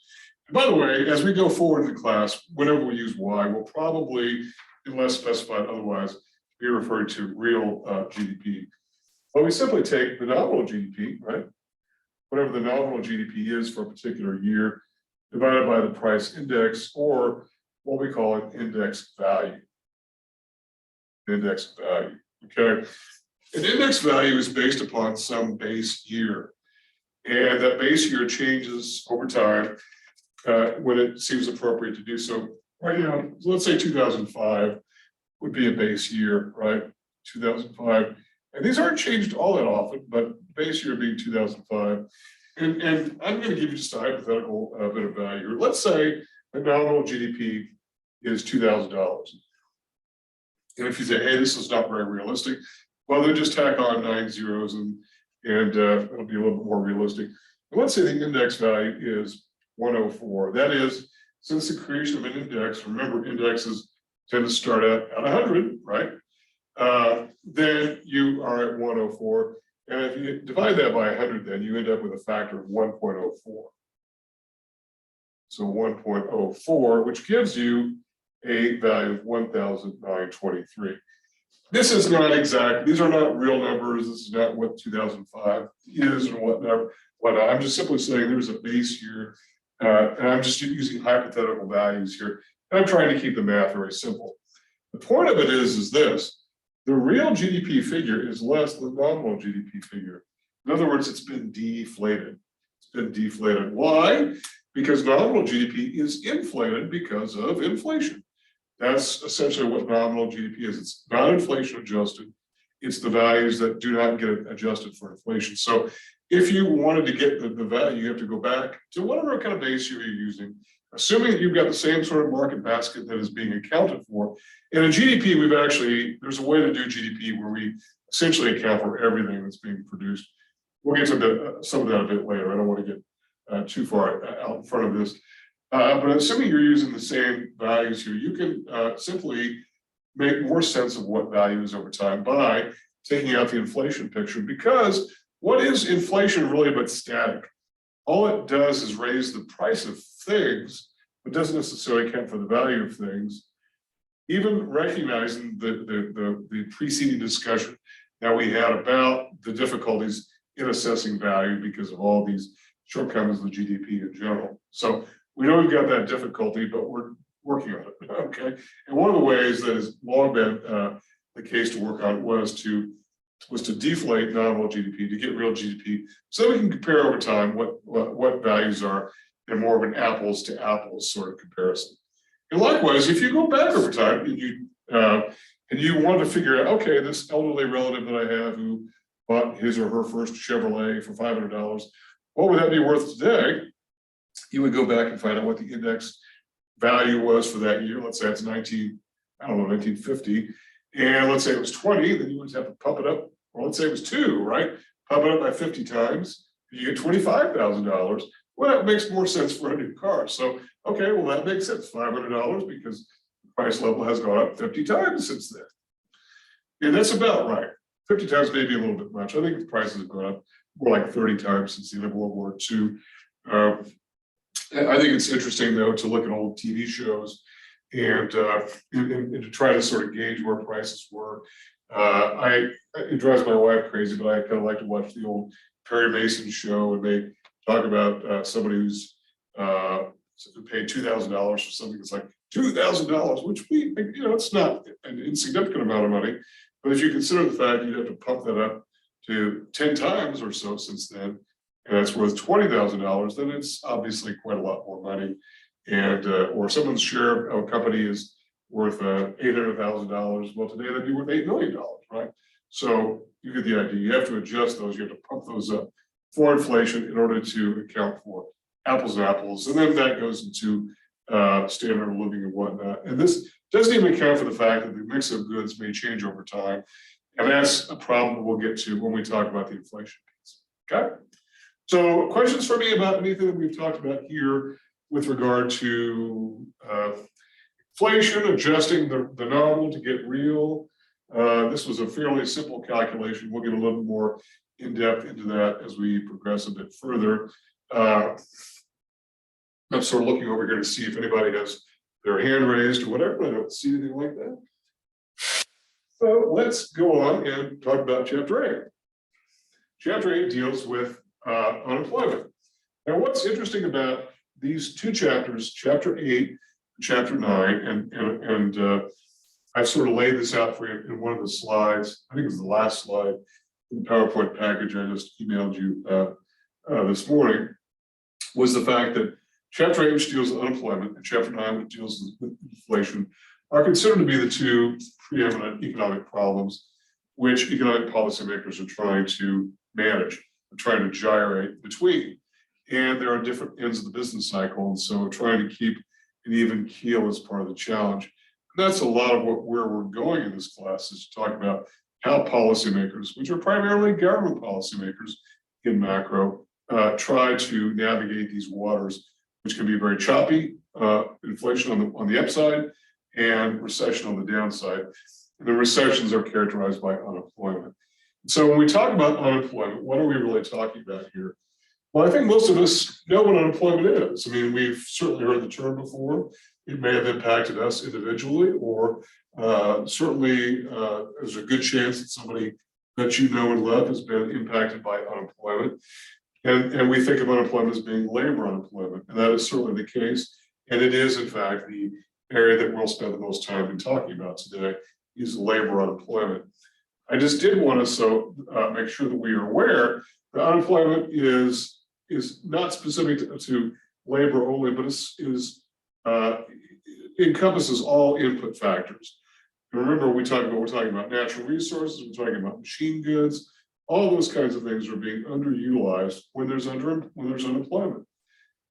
Speaker 1: And by the way, as we go forward in the class, whenever we use Y, we'll probably, unless specified otherwise, be referring to real GDP. But we simply take the nominal GDP, right? Whatever the nominal GDP is for a particular year, divided by the price index, or what we call an index value. Index value, okay? An index value is based upon some base year. And that base year changes over time when it seems appropriate to do so. Right now, let's say 2005 would be a base year, right? 2005. And these aren't changed all that often, but base year being 2005. And I'm going to give you just a hypothetical bit of value. Let's say the nominal GDP is $2,000. And if you say, hey, this is not very realistic, well, then just tack on 9 zeros and it'll be a little bit more realistic. And let's say the index value is 104. That is, since the creation of an index, remember indexes tend to start at 100, right? Then you are at 104. And if you divide that by 100, then you end up with a factor of 1.04. So 1.04, which gives you a value of 1,923. This is not exact. These are not real numbers. This is not what 2005 is and whatnot. I'm just simply saying there's a base year And I'm just using hypothetical values here. And I'm trying to keep the math very simple. The point of it is this: the real GDP figure is less than the nominal GDP figure. In other words, it's been deflated. It's been deflated. Why? Because nominal GDP is inflated because of inflation. That's essentially what nominal GDP is. It's not inflation adjusted. It's the values that do not get adjusted for inflation. So if you wanted to get the value, you have to go back to whatever kind of base year you're using, assuming that you've got the same sort of market basket that is being accounted for. And in GDP, there's a way to do GDP where we essentially account for everything that's being produced. We'll get to some of that a bit later. I don't want to get too far out in front of this. But assuming you're using the same values here, you can simply make more sense of what value is over time by taking out the inflation picture, because what is inflation really but static? All it does is raise the price of things, but doesn't necessarily account for the value of things. Even recognizing the preceding discussion that we had about the difficulties in assessing value because of all these shortcomings of the GDP in general. So we know we've got that difficulty, but we're working on it, okay? And one of the ways that has long been the case to work on was to deflate nominal GDP, to get real GDP, so that we can compare over time what values are in more of an apples to apples sort of comparison. And likewise, if you go back over time and you want to figure out, okay, this elderly relative that I have who bought his or her first Chevrolet for $500, what would that be worth today? You would go back and find out what the index value was for that year. Let's say it's 1950. And let's say it was 20, then you would have to pump it up. Or let's say it was 2, right? Pump it up by 50 times, you get $25,000. Well, that makes more sense for a new car. So, okay, well, that makes sense, $500, because the price level has gone up 50 times since then. And that's about right. 50 times may be a little bit much. I think the prices have gone up more like 30 times since the end of World War II. I think it's interesting, though, to look at old TV shows and to try to sort of gauge where prices were. It drives my wife crazy, but I kind of like to watch the old Perry Mason show, and they talk about somebody who's paid $2,000 for something that's like $2,000, which it's not an insignificant amount of money. But if you consider the fact you'd have to pump that up to 10 times or so since then, and that's worth $20,000, then it's obviously quite a lot more money. And or someone's share of a company is worth $800,000. Well, today that'd be worth $8 million, right? So you get the idea. You have to adjust those. You have to pump those up for inflation in order to account for apples and apples, and then that goes into standard of living and whatnot. And this doesn't even account for the fact that the mix of goods may change over time, and that's a problem that we'll get to when we talk about the inflation piece. Okay. So questions for me about anything that we've talked about here with regard to inflation, adjusting the nominal to get real. This was a fairly simple calculation. We'll get a little bit more in depth into that as we progress a bit further. I'm sort of looking over here to see if anybody has their hand raised or whatever. I don't see anything like that. So let's go on and talk about Chapter 8. Chapter 8 deals with unemployment. Now, what's interesting about these two chapters, Chapter 8 and Chapter 9, and I've sort of laid this out for you in one of the slides. I think it was the last slide in the PowerPoint package I just emailed you this morning, was the fact that Chapter 8, which deals with unemployment, and Chapter 9, which deals with inflation, are considered to be the two preeminent economic problems which economic policymakers are trying to manage, trying to gyrate between. And there are different ends of the business cycle, and so trying to keep an even keel is part of the challenge. And that's a lot of where we're going in this class, is to talk about how policymakers, which are primarily government policymakers in macro, try to navigate these waters, which can be very choppy, inflation on the upside and recession on the downside. And the recessions are characterized by unemployment. So when we talk about unemployment, what are we really talking about here? Well, I think most of us know what unemployment is. I mean, we've certainly heard the term before. It may have impacted us individually, or certainly there's a good chance that somebody that you know and love has been impacted by unemployment. And we think of unemployment as being labor unemployment, and that is certainly the case. And it is, in fact, the area that we'll spend the most time in talking about today is labor unemployment. I just did want to make sure that we are aware that unemployment is not specific to labor only, but encompasses all input factors. And remember, we're talking about natural resources, we're talking about machine goods, all those kinds of things are being underutilized when there's unemployment.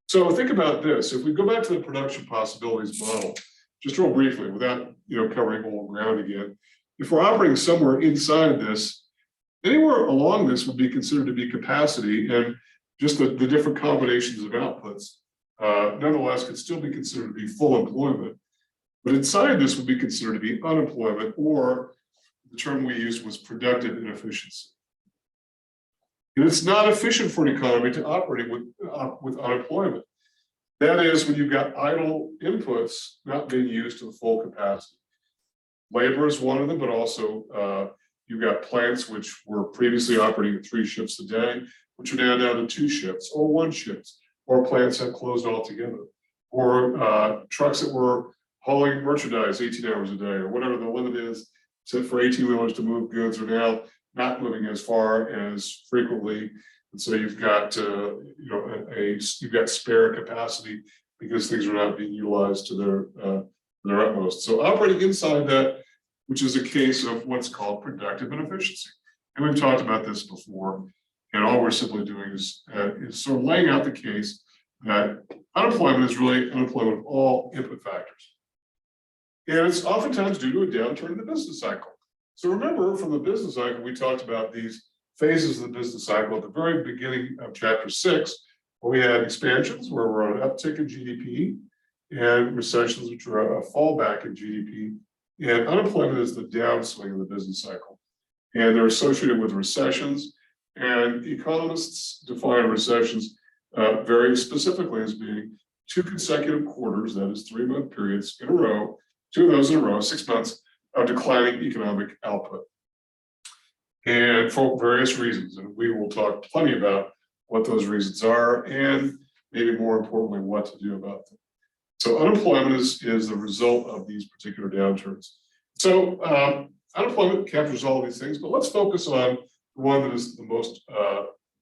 Speaker 1: So think about this. If we go back to the production possibilities model, just real briefly, without covering old ground again, if we're operating somewhere inside this, anywhere along this would be considered to be capacity, and just the different combinations of outputs, nonetheless, could still be considered to be full employment. But inside this would be considered to be unemployment, or the term we used was productive inefficiency. And it's not efficient for an economy to operate with unemployment. That is when you've got idle inputs not being used to the full capacity. Labor is one of them, but also you've got plants which were previously operating at 3 shifts a day, which are now down to 2 shifts or 1 shift, or plants have closed altogether, or trucks that were hauling merchandise 18 hours a day, or whatever the limit is set for 18-wheelers to move goods, are now not moving as far as frequently, and so you've got you've got spare capacity because things are not being utilized to their utmost. So operating inside that, which is a case of what's called productive inefficiency, and we've talked about this before, and all we're simply doing is sort of laying out the case that unemployment is really unemployment of all input factors, and it's oftentimes due to a downturn in the business cycle. So remember, from the business cycle, we talked about these phases of the business cycle at the very beginning of chapter 6, where we had expansions, where we're on an uptick in GDP, and recessions, which are a fallback in GDP, and unemployment is the downswing of the business cycle. And they're associated with recessions, and economists define recessions very specifically as being 2 consecutive quarters, that is 3-month periods in a row, 2 of those in a row, 6 months, of declining economic output, and for various reasons. And we will talk plenty about what those reasons are, and maybe more importantly, what to do about them. So unemployment is the result of these particular downturns. So unemployment captures all of these things, but let's focus on the one that is the most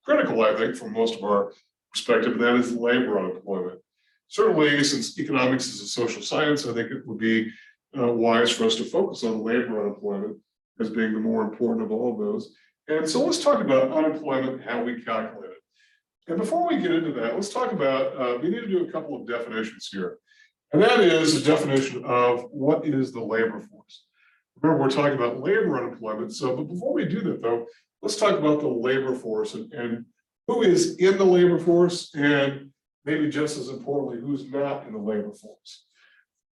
Speaker 1: critical, I think, from most of our perspective, and that is labor unemployment. Certainly, since economics is a social science, I think it would be wise for us to focus on labor unemployment as being the more important of all of those. And so let's talk about unemployment and how we calculate it. And before we get into that, let's talk about, we need to do a couple of definitions here. And that is a definition of what is the labor force. Remember, we're talking about labor unemployment. So, but before we do that though, let's talk about the labor force and who is in the labor force, and maybe just as importantly, who's not in the labor force.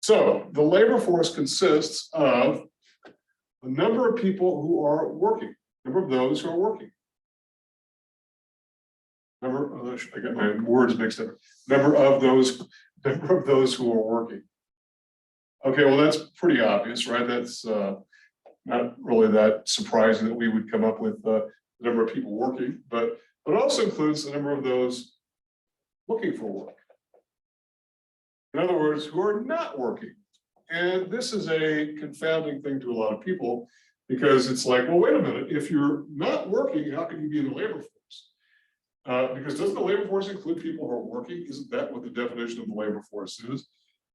Speaker 1: So the labor force consists of the number of people who are working, number of those who are working. I got my words mixed up. Number of those who are working. Okay, well, that's pretty obvious, right? That's not really that surprising that we would come up with the number of people working, but it also includes the number of those looking for work. In other words, who are not working. And this is a confounding thing to a lot of people, because it's like, well, wait a minute, if you're not working, how can you be in the labor force? Because doesn't the labor force include people who are working? Isn't that what the definition of the labor force is?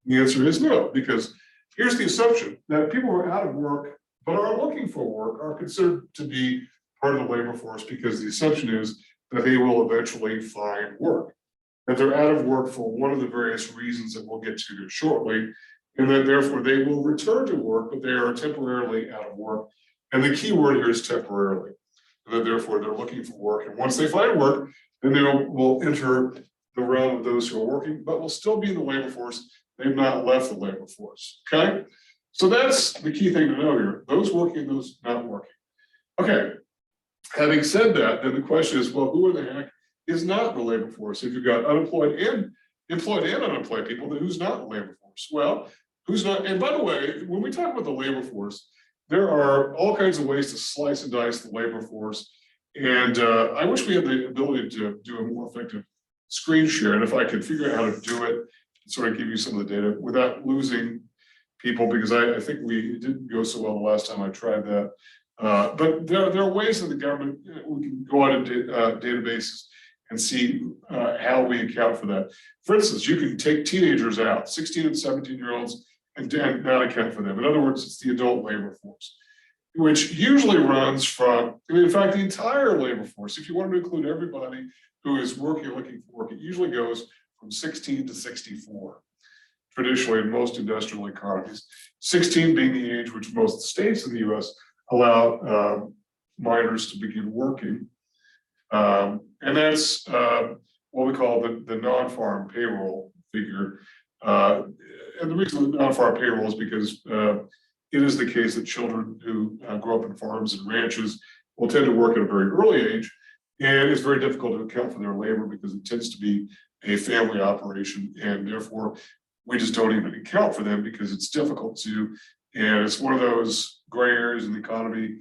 Speaker 1: The answer is no, because here's the assumption that people who are out of work but are looking for work are considered to be part of the labor force, because the assumption is that they will eventually find work, that they're out of work for one of the various reasons that we'll get to here shortly, and that therefore they will return to work, but they are temporarily out of work. And the key word here is temporarily, and that therefore they're looking for work. And once they find work, then they will enter the realm of those who are working, but will still be in the labor force. They've not left the labor force, okay? So that's the key thing to know here, those working, those not working. Okay, having said that, then the question is, well, who in the heck is not in the labor force? If you've got unemployed and employed and unemployed people, then who's not in the labor force? Well, who's not? And by the way, when we talk about the labor force, there are all kinds of ways to slice and dice the labor force. And I wish we had the ability to do a more effective screen share. And if I could figure out how to do it, sort of give you some of the data without losing people, because I think it didn't go so well the last time I tried that. But there are ways that the government, we can go out into databases and see how we account for that. For instance, you can take teenagers out, 16 and 17-year-olds, and not account for them. In other words, it's the adult labor force, which usually runs from, in fact, the entire labor force. If you want to include everybody who is working or looking for work, it usually goes from 16 to 64, traditionally in most industrial economies. 16 being the age which most states in the US allow minors to begin working. And that's what we call the non-farm payroll figure. And the reason the non-farm payroll is because it is the case that children who grow up in farms and ranches will tend to work at a very early age, and it's very difficult to account for their labor because it tends to be a family operation, and therefore we just don't even account for them because it's difficult to, and it's one of those gray areas in the economy,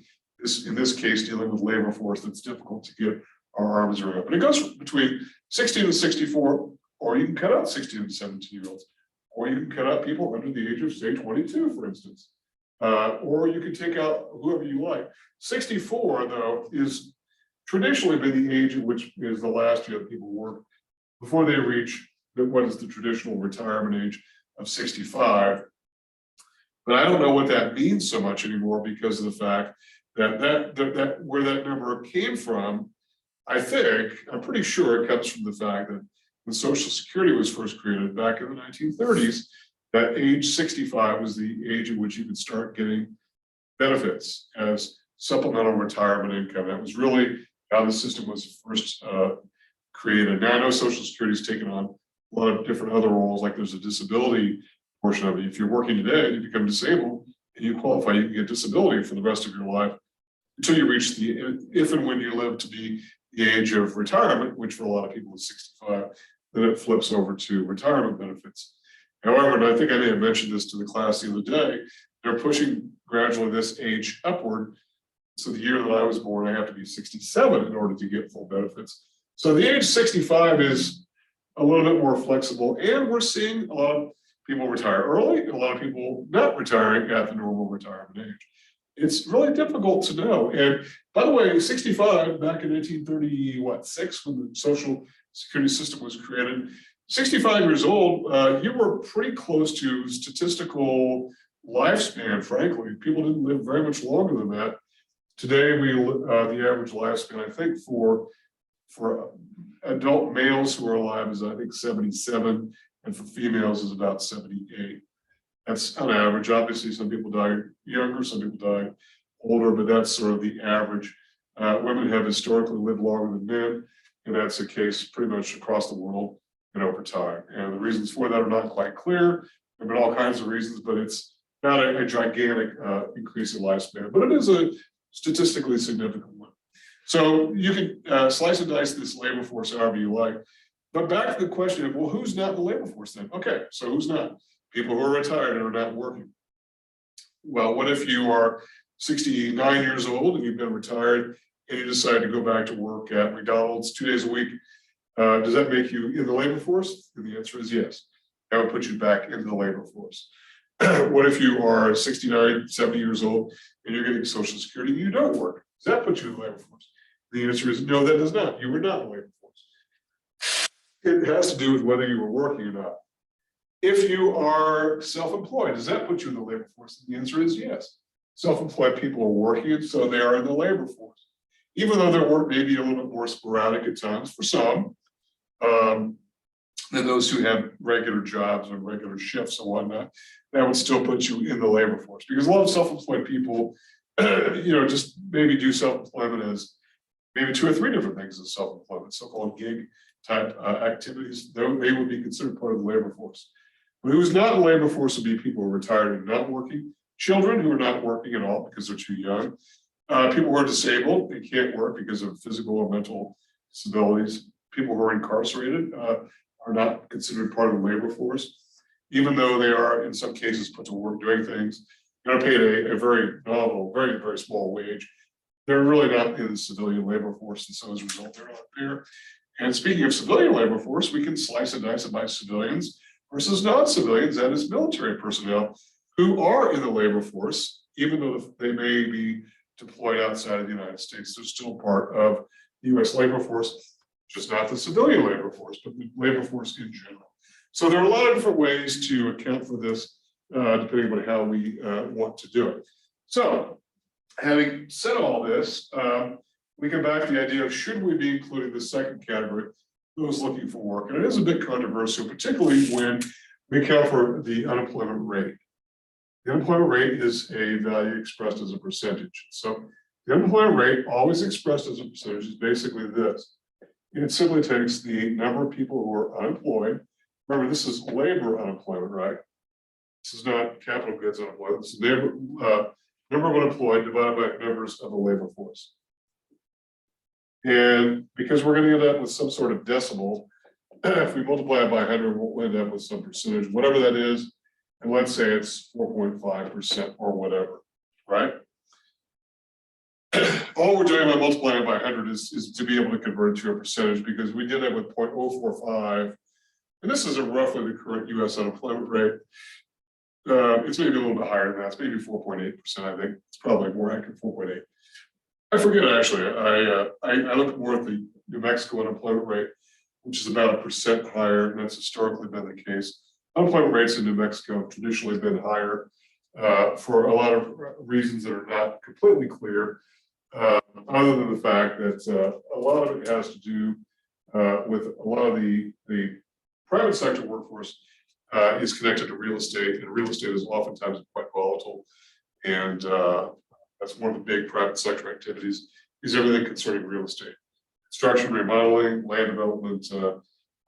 Speaker 1: in this case dealing with labor force, that's difficult to get our arms around. But it goes between 16 and 64, or you can cut out 16 and 17-year-olds, or you can cut out people under the age of, say, 22, for instance. Or you can take out whoever you like. 64, though, is traditionally been the age at which is the last year that people work before they reach what is the traditional retirement age of 65. But I don't know what that means so much anymore because of the fact that where that number came from, I'm pretty sure it comes from the fact that when Social Security was first created back in the 1930s, that age 65 was the age at which you could start getting benefits as supplemental retirement income. That was really how the system was first created. Now I know Social Security has taken on a lot of different other roles, like there's a disability portion of it. If you're working today and you become disabled and you qualify, you can get disability for the rest of your life until you reach if and when you live to be the age of retirement, which for a lot of people is 65, then it flips over to retirement benefits. However, and I think I may have mentioned this to the class the other day, they're pushing gradually this age upward. So the year that I was born, I have to be 67 in order to get full benefits. So the age 65 is a little bit more flexible, and we're seeing a lot of people retire early, and a lot of people not retiring at the normal retirement age. It's really difficult to know. And by the way, 65 back in 1936, when the Social Security system was created, 65 years old, you were pretty close to statistical lifespan, frankly. People didn't live very much longer than that. Today, the average lifespan, I think, for adult males who are alive is, I think, 77, and for females is about 78. That's on average. Obviously, some people die younger, some people die older, but that's sort of the average. Women have historically lived longer than men, and that's the case pretty much across the world and over time. And the reasons for that are not quite clear. There have been all kinds of reasons, but it's not a gigantic increase in lifespan, but it is a statistically significant one. So you can slice and dice this labor force however you like. But back to the question of, well, who's not in the labor force then? Okay, so who's not? People who are retired and are not working. Well, what if you are 69 years old and you've been retired and you decide to go back to work at McDonald's 2 days a week? Does that make you in the labor force? And the answer is yes. That would put you back into the labor force. What if you are 69, 70 years old and you're getting Social Security and you don't work? Does that put you in the labor force? The answer is no, that does not. You were not in the labor force. It has to do with whether you were working or not. If you are self-employed, does that put you in the labor force? And the answer is yes. Self-employed people are working, and so they are in the labor force. Even though their work may be a little bit more sporadic at times for some, than those who have regular jobs or regular shifts and whatnot, that would still put you in the labor force. Because a lot of self-employed people, just maybe do self-employment as maybe 2 or 3 different things as self-employment, so-called gig type activities. They would be considered part of the labor force. But who's not in the labor force would be people who are retired and not working, children who are not working at all because they're too young, people who are disabled and can't work because of physical or mental disabilities, people who are incarcerated are not considered part of the labor force, even though they are in some cases put to work doing things. They're paid a very nominal, very, very small wage. they're really not in the civilian labor force, and so as a result, they're not there. And speaking of civilian labor force, we can slice and dice it by civilians versus non-civilians, that is military personnel who are in the labor force, even though they may be deployed outside of the United States, they're still part of the US labor force, just not the civilian labor force, but the labor force in general. So there are a lot of different ways to account for this, depending on how we want to do it. So having said all this, we come back to the idea of should we be including the second category, those looking for work? And it is a bit controversial, particularly when we account for the unemployment rate. The unemployment rate is a value expressed as a percentage. So the unemployment rate, always expressed as a percentage, is basically this. It simply takes the number of people who are unemployed. Remember, this is labor unemployment, right? This is not capital goods unemployment. This is number of unemployed divided by members of the labor force. And because we're going to end up with some sort of decimal, if we multiply it by 100, we'll end up with some percentage, whatever that is. And let's say it's 4.5% or whatever, right? All we're doing by multiplying it by 100 is to be able to convert it to a percentage, because we did that with 0.045. And this is roughly the current US unemployment rate. It's maybe a little bit higher than that. It's maybe 4.8%, I think. It's probably more accurate, 4.8. I forget, actually. I looked more at the New Mexico unemployment rate, which is about 1% higher, and that's historically been the case. Unemployment rates in New Mexico have traditionally been higher for a lot of reasons that are not completely clear, other than the fact that a lot of it has to do with a lot of the private sector workforce is connected to real estate, and real estate is oftentimes quite volatile. And that's one of the big private sector activities, is everything concerning real estate. Construction, remodeling, land development,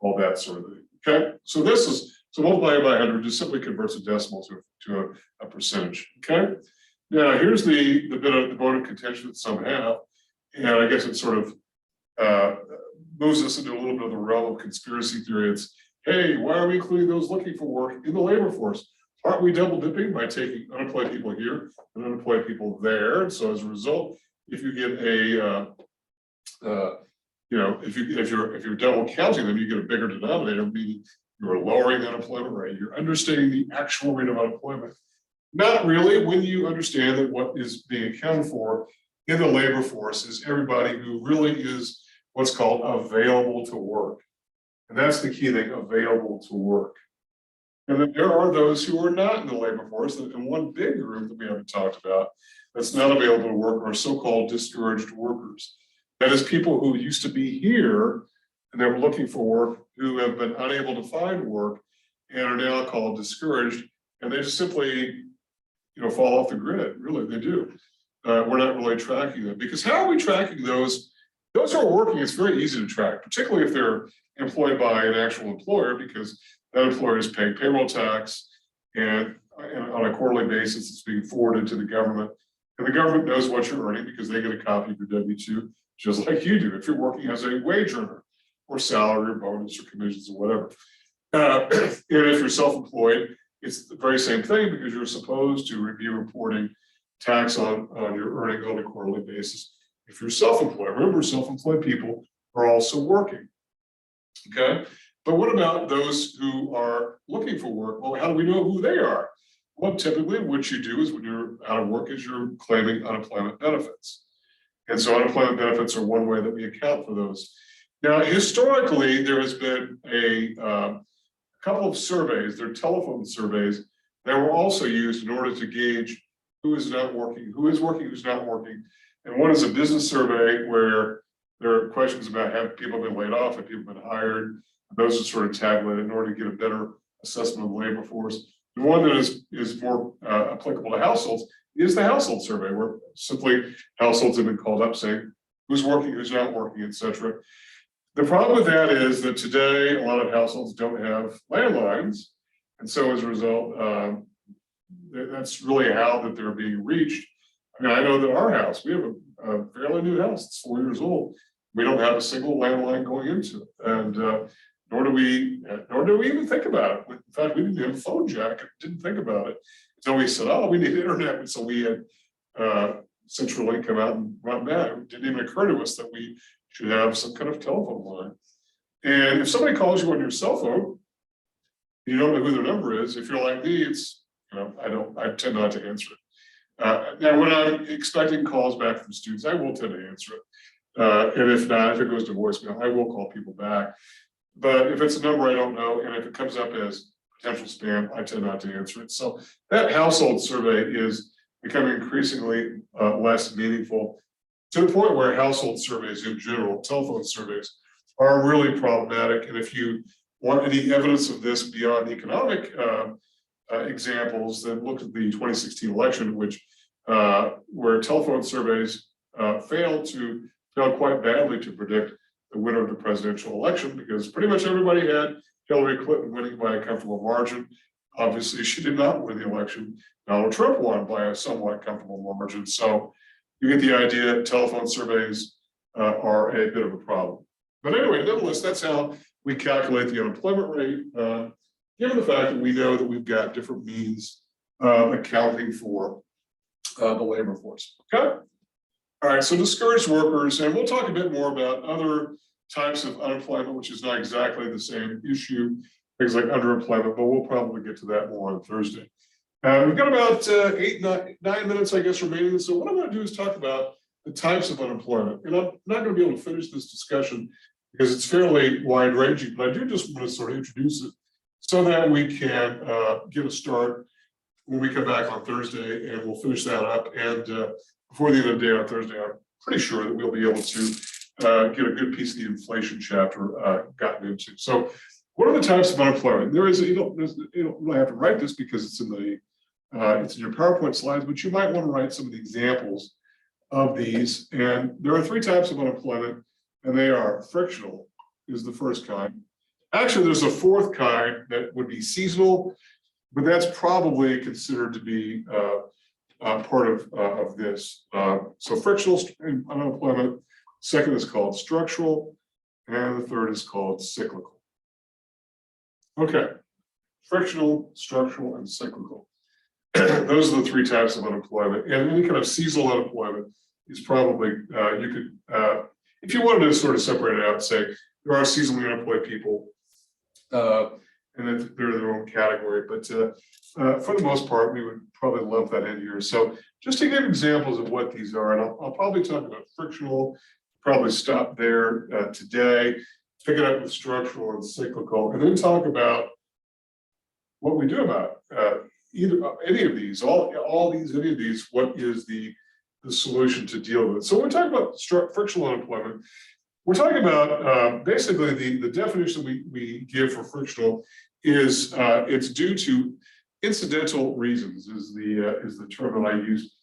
Speaker 1: all that sort of thing. Okay, so this is, so multiplying by 100 just simply converts a decimal to a percentage. Okay, now here's the bit of the bone of contention that some have, and I guess it sort of moves us into a little bit of the realm of conspiracy theory. It's, hey, why are we including those looking for work in the labor force? Aren't we double dipping by taking unemployed people here and unemployed people there? And so as a result, if you get a if you're double counting them, you get a bigger denominator, meaning you're lowering the unemployment rate. You're understating the actual rate of unemployment. Not really, when you understand that what is being accounted for in the labor force is everybody who really is what's called available to work. And that's the key thing, available to work. And then there are those who are not in the labor force, and one big group that we haven't talked about that's not available to work are so-called discouraged workers. That is, people who used to be here and they're looking for work, who have been unable to find work and are now called discouraged, and they just simply, fall off the grid. Really, they do. We're not really tracking them, because how are we tracking those? Those who are working, it's very easy to track, particularly if they're employed by an actual employer, because that employer is paying payroll tax, and on a quarterly basis, it's being forwarded to the government. And the government knows what you're earning because they get a copy of your W-2, just like you do if you're working as a wage earner, or salary, or bonus, or commissions, or whatever. And if you're self-employed, it's the very same thing, because you're supposed to be reporting tax on your earnings on a quarterly basis. If you're self-employed, remember, self-employed people are also working. Okay, but what about those who are looking for work? Well, how do we know who they are? Well, typically what you do is, when you're out of work, is you're claiming unemployment benefits. And so unemployment benefits are one way that we account for those. Now, historically, there has been a couple of surveys, they're telephone surveys, that were also used in order to gauge who is not working, who is working, who's not working. And one is a business survey, where there are questions about have people been laid off, have people been hired. Those are sort of tabulated in order to get a better assessment of the labor force. The one that is more applicable to households is the household survey, where simply households have been called up saying who's working, who's not working, etc. The problem with that is that today a lot of households don't have landlines, and so as a result, that's really how that they're being reached. I mean, I know that our house, we have a fairly new house, it's 4 years old. We don't have a single landline going into it, and nor do we even think about it. In fact, we didn't have a phone jack, didn't think about it until we said, oh, we need internet. And so we had CenturyLink come out and run that. It didn't even occur to us that we should have some kind of telephone line. And if somebody calls you on your cell phone, you don't know who their number is. If you're like me, it's, I tend not to answer it. Now, when I'm expecting calls back from students, I will tend to answer it. And if not, if it goes to voicemail, I will call people back. But if it's a number I don't know, and if it comes up as potential spam, I tend not to answer it. So that household survey is becoming increasingly less meaningful, to the point where household surveys in general, telephone surveys, are really problematic. And if you want any evidence of this beyond economic examples, then look at the 2016 election, which where telephone surveys failed quite badly to predict the winner of the presidential election, because pretty much everybody had Hillary Clinton winning by a comfortable margin. Obviously, she did not win the election. Donald Trump won by a somewhat comfortable margin. So you get the idea. Telephone surveys are a bit of a problem. But anyway, nonetheless, that's how we calculate the unemployment rate, given the fact that we know that we've got different means of accounting for the labor force. Okay. All right, so discouraged workers, and we'll talk a bit more about other types of unemployment, which is not exactly the same issue, things like underemployment, but we'll probably get to that more on Thursday. We've got about 9 minutes, I guess, remaining. So what I'm going to do is talk about the types of unemployment. And I'm not going to be able to finish this discussion because it's fairly wide ranging, but I do just want to sort of introduce it so that we can get a start when we come back on Thursday, and we'll finish that up. And before the end of the day on Thursday, I'm pretty sure that we'll be able to get a good piece of the inflation chapter gotten into. So what are the types of unemployment? There is, you don't really have to write this because it's in your PowerPoint slides, but you might want to write some of the examples of these. And there are 3 types of unemployment, and they are frictional is the first kind. Actually, there's a 4th kind that would be seasonal, but that's probably considered to be part of this. So frictional unemployment. Second is called structural, and the third is called cyclical. Okay, frictional, structural, and cyclical. Those are the 3 types of unemployment. And any kind of seasonal unemployment is probably, you could, if you wanted to sort of separate it out and say, there are seasonally unemployed people, and then they're their own category. But for the most part, we would probably lump that in here. So just to give examples of what these are, and I'll probably talk about frictional, probably stop there today, pick it up with structural and cyclical, and then talk about what we do about any of these, any of these, what is the solution to deal with it. So when we talk about frictional unemployment, we're talking about basically the definition we give for frictional is it's due to incidental reasons is the term that I used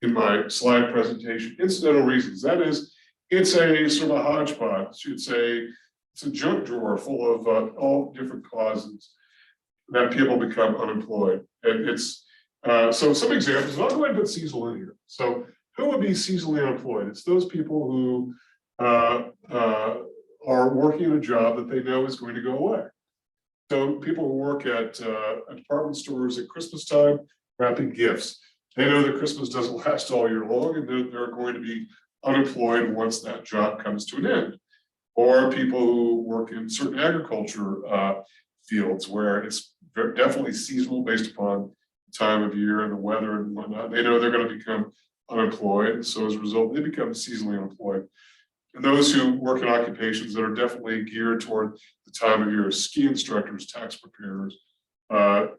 Speaker 1: in my slide presentation. Incidental reasons. That is, it's a sort of a hodgepodge. It's a junk drawer full of all different causes that people become unemployed. And it's so some examples, and I'll go ahead and put seasonal in here. So who would be seasonally unemployed? It's those people who are working in a job that they know is going to go away. So people who work at department stores at Christmas time, wrapping gifts. They know that Christmas doesn't last all year long, and they're going to be unemployed once that job comes to an end. Or people who work in certain agriculture fields where it's definitely seasonal based upon the time of year and the weather and whatnot. They know they're going to become unemployed. So as a result, they become seasonally unemployed. And those who work in occupations that are definitely geared toward the time of year, ski instructors, tax preparers,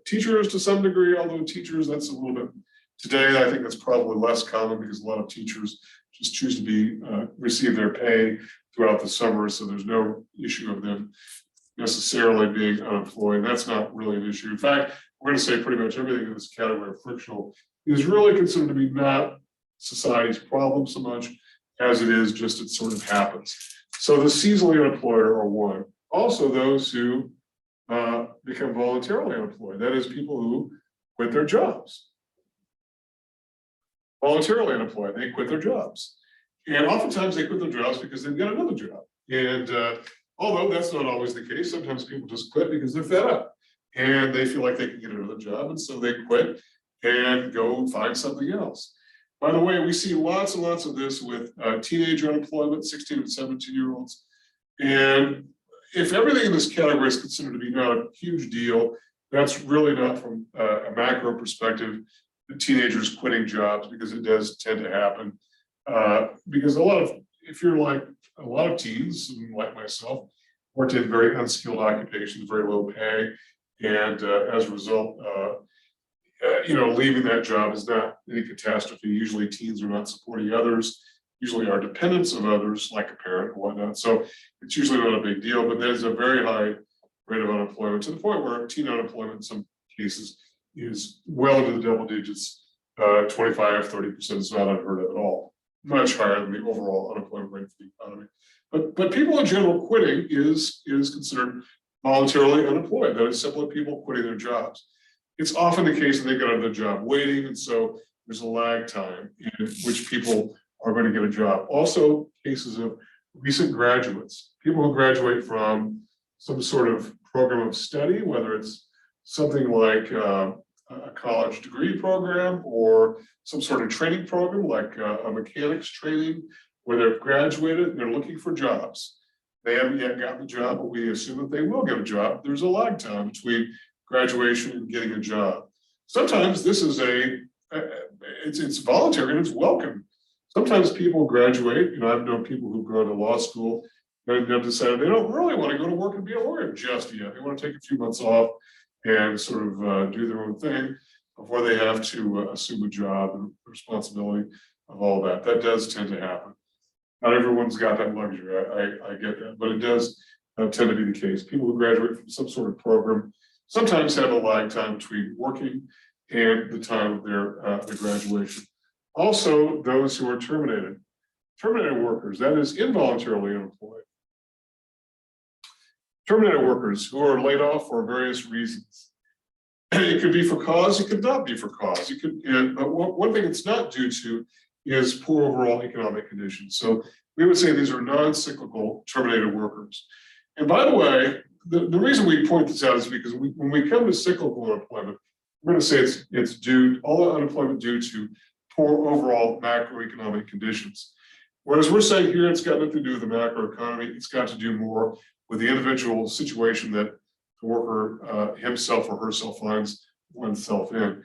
Speaker 1: teachers to some degree, although teachers, that's a little bit, today I think that's probably less common because a lot of teachers just choose to be receive their pay throughout the summer, so there's no issue of them necessarily being unemployed. That's not really an issue. In fact, we're going to say pretty much everything in this category of frictional is really considered to be not society's problem so much as it is just it sort of happens. So the seasonally unemployed are one. Also those who become voluntarily unemployed. That is people who quit their jobs. Voluntarily unemployed, they quit their jobs. And oftentimes they quit their jobs because they've got another job. And although that's not always the case, sometimes people just quit because they're fed up and they feel like they can get another job. And so they quit and go find something else. By the way, we see lots and lots of this with teenage unemployment, 16 and 17-year-olds. And if everything in this category is considered to be not a huge deal, that's really not from a macro perspective, the teenagers quitting jobs, because it does tend to happen. Because if you're like a lot of teens, like myself, worked in very unskilled occupations, very low pay, and as a result, leaving that job is not any catastrophe. Usually teens are not supporting others, usually are dependents of others, like a parent or whatnot. So it's usually not a big deal, but there's a very high rate of unemployment, to the point where teen unemployment in some cases is well into the double digits, 25, 30% is not unheard of at all. Much higher than the overall unemployment rate for the economy. But people in general, quitting is considered voluntarily unemployed. That is simply people quitting their jobs. It's often the case that they get out of their job waiting, and so there's a lag time in which people are going to get a job. Also, cases of recent graduates, people who graduate from some sort of program of study, whether it's something like a college degree program or some sort of training program like a mechanics training, where they've graduated and they're looking for jobs. They haven't yet gotten the job, but we assume that they will get a job. There's a lag time between graduation and getting a job. Sometimes this is it's voluntary and it's welcome. Sometimes people graduate, I've known people who go to law school and have decided they don't really want to go to work and be a lawyer just yet. They want to take a few months off and sort of do their own thing before they have to assume a job and the responsibility of all that. That does tend to happen. Not everyone's got that luxury, I get that, but it does tend to be the case. People who graduate from some sort of program sometimes have a lag time between working and the time of their graduation. Also, those who are terminated workers, that is involuntarily unemployed. Terminated workers who are laid off for various reasons. It could be for cause, it could not be for cause. But one thing it's not due to is poor overall economic conditions. So we would say these are non-cyclical terminated workers. And by the way, the reason we point this out is because when we come to cyclical unemployment, we're going to say it's due, all the unemployment due to poor overall macroeconomic conditions. Whereas we're saying here, it's got nothing to do with the macroeconomy, it's got to do more with the individual situation that the worker himself or herself finds oneself in.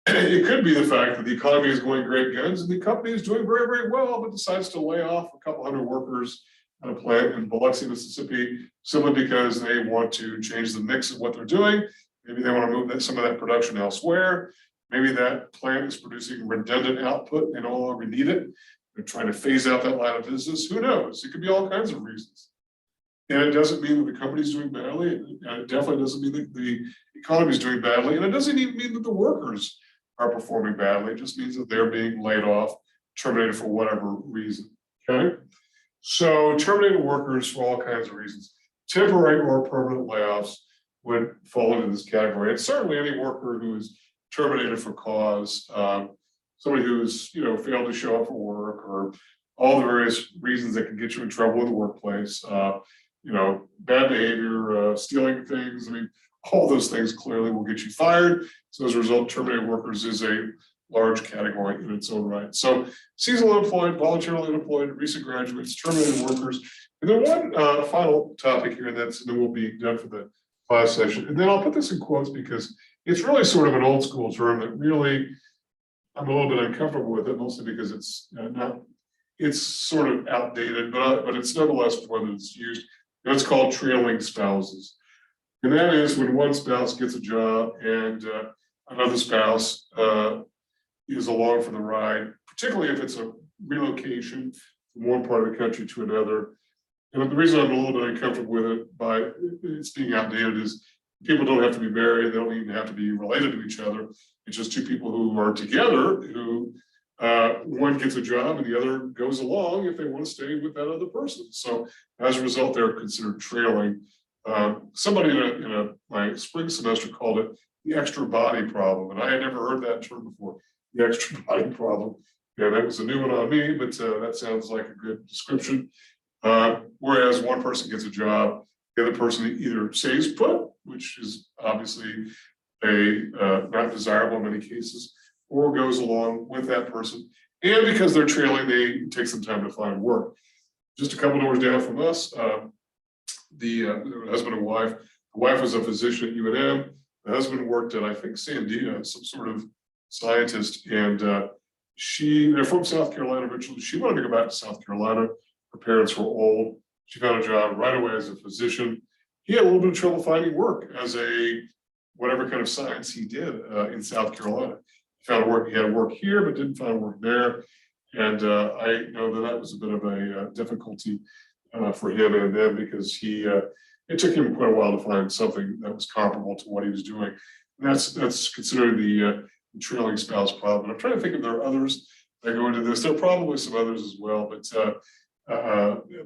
Speaker 1: It could be the fact that the economy is going great guns and the company is doing very, very well, but decides to lay off a couple hundred workers at a plant in Biloxi, Mississippi, simply because they want to change the mix of what they're doing. Maybe they want to move some of that production elsewhere. Maybe that plant is producing redundant output and they no longer need it. They're trying to phase out that line of business. Who knows? It could be all kinds of reasons. And it doesn't mean that the company's doing badly. And it definitely doesn't mean that the economy is doing badly. And it doesn't even mean that the workers are performing badly. It just means that they're being laid off, terminated for whatever reason. Okay. So terminated workers for all kinds of reasons. Temporary or permanent layoffs would fall into this category. And certainly any worker who is terminated for cause, somebody who's failed to show up for work, or all the various reasons that can get you in trouble in the workplace, bad behavior, stealing things. I mean, all those things clearly will get you fired. So as a result, terminated workers is a large category in its own right. So seasonal unemployed, voluntarily unemployed, recent graduates, terminated workers. And then one final topic here, and then we'll be done for the class session. And then I'll put this in quotes because it's really sort of an old school term that really I'm a little bit uncomfortable with it, mostly because it's sort of outdated, but it's nonetheless one that's used. And it's called trailing spouses. And that is when one spouse gets a job and another spouse is along for the ride, particularly if it's a relocation from one part of the country to another. And the reason I'm a little bit uncomfortable with it by it's being outdated is people don't have to be married, they don't even have to be related to each other. It's just two people who are together who one gets a job and the other goes along if they want to stay with that other person. So as a result, they're considered trailing. Somebody in my spring semester called it the extra body problem, and I had never heard that term before, the extra body problem. Yeah, that was a new one on me, but that sounds like a good description. Whereas one person gets a job, the other person either stays put, which is obviously not desirable in many cases, or goes along with that person. And because they're trailing, they take some time to find work. Just a couple doors down from us, the husband and wife. The wife was a physician at UNM. The husband worked at, I think, Sandia, some sort of scientist, and they're from South Carolina originally. She wanted to go back to South Carolina. Her parents were old. She found a job right away as a physician. He had a little bit of trouble finding work as a whatever kind of science he did in South Carolina. He found work. He had work here, but didn't find work there. And I know that was a bit of a difficulty for him and them, because it took him quite a while to find something that was comparable to what he was doing. And that's considered the trailing spouse problem. I'm trying to think if there are others that go into this. There are probably some others as well, but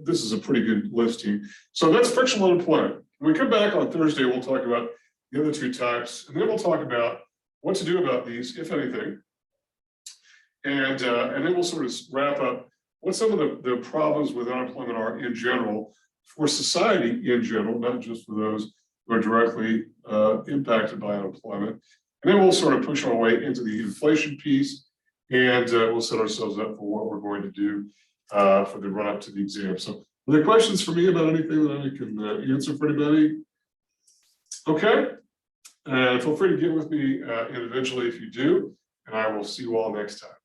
Speaker 1: this is a pretty good listing. So that's frictional unemployment. When we come back on Thursday, we'll talk about the other two types, and then we'll talk about what to do about these, if anything. And then we'll sort of wrap up what some of the problems with unemployment are in general for society in general, not just for those who are directly impacted by unemployment. And then we'll sort of push our way into the inflation piece, and we'll set ourselves up for what we're going to do for the run up to the exam. So are there questions for me about anything that I can answer for anybody? Okay. And feel free to get with me individually if you do, and I will see you all next time.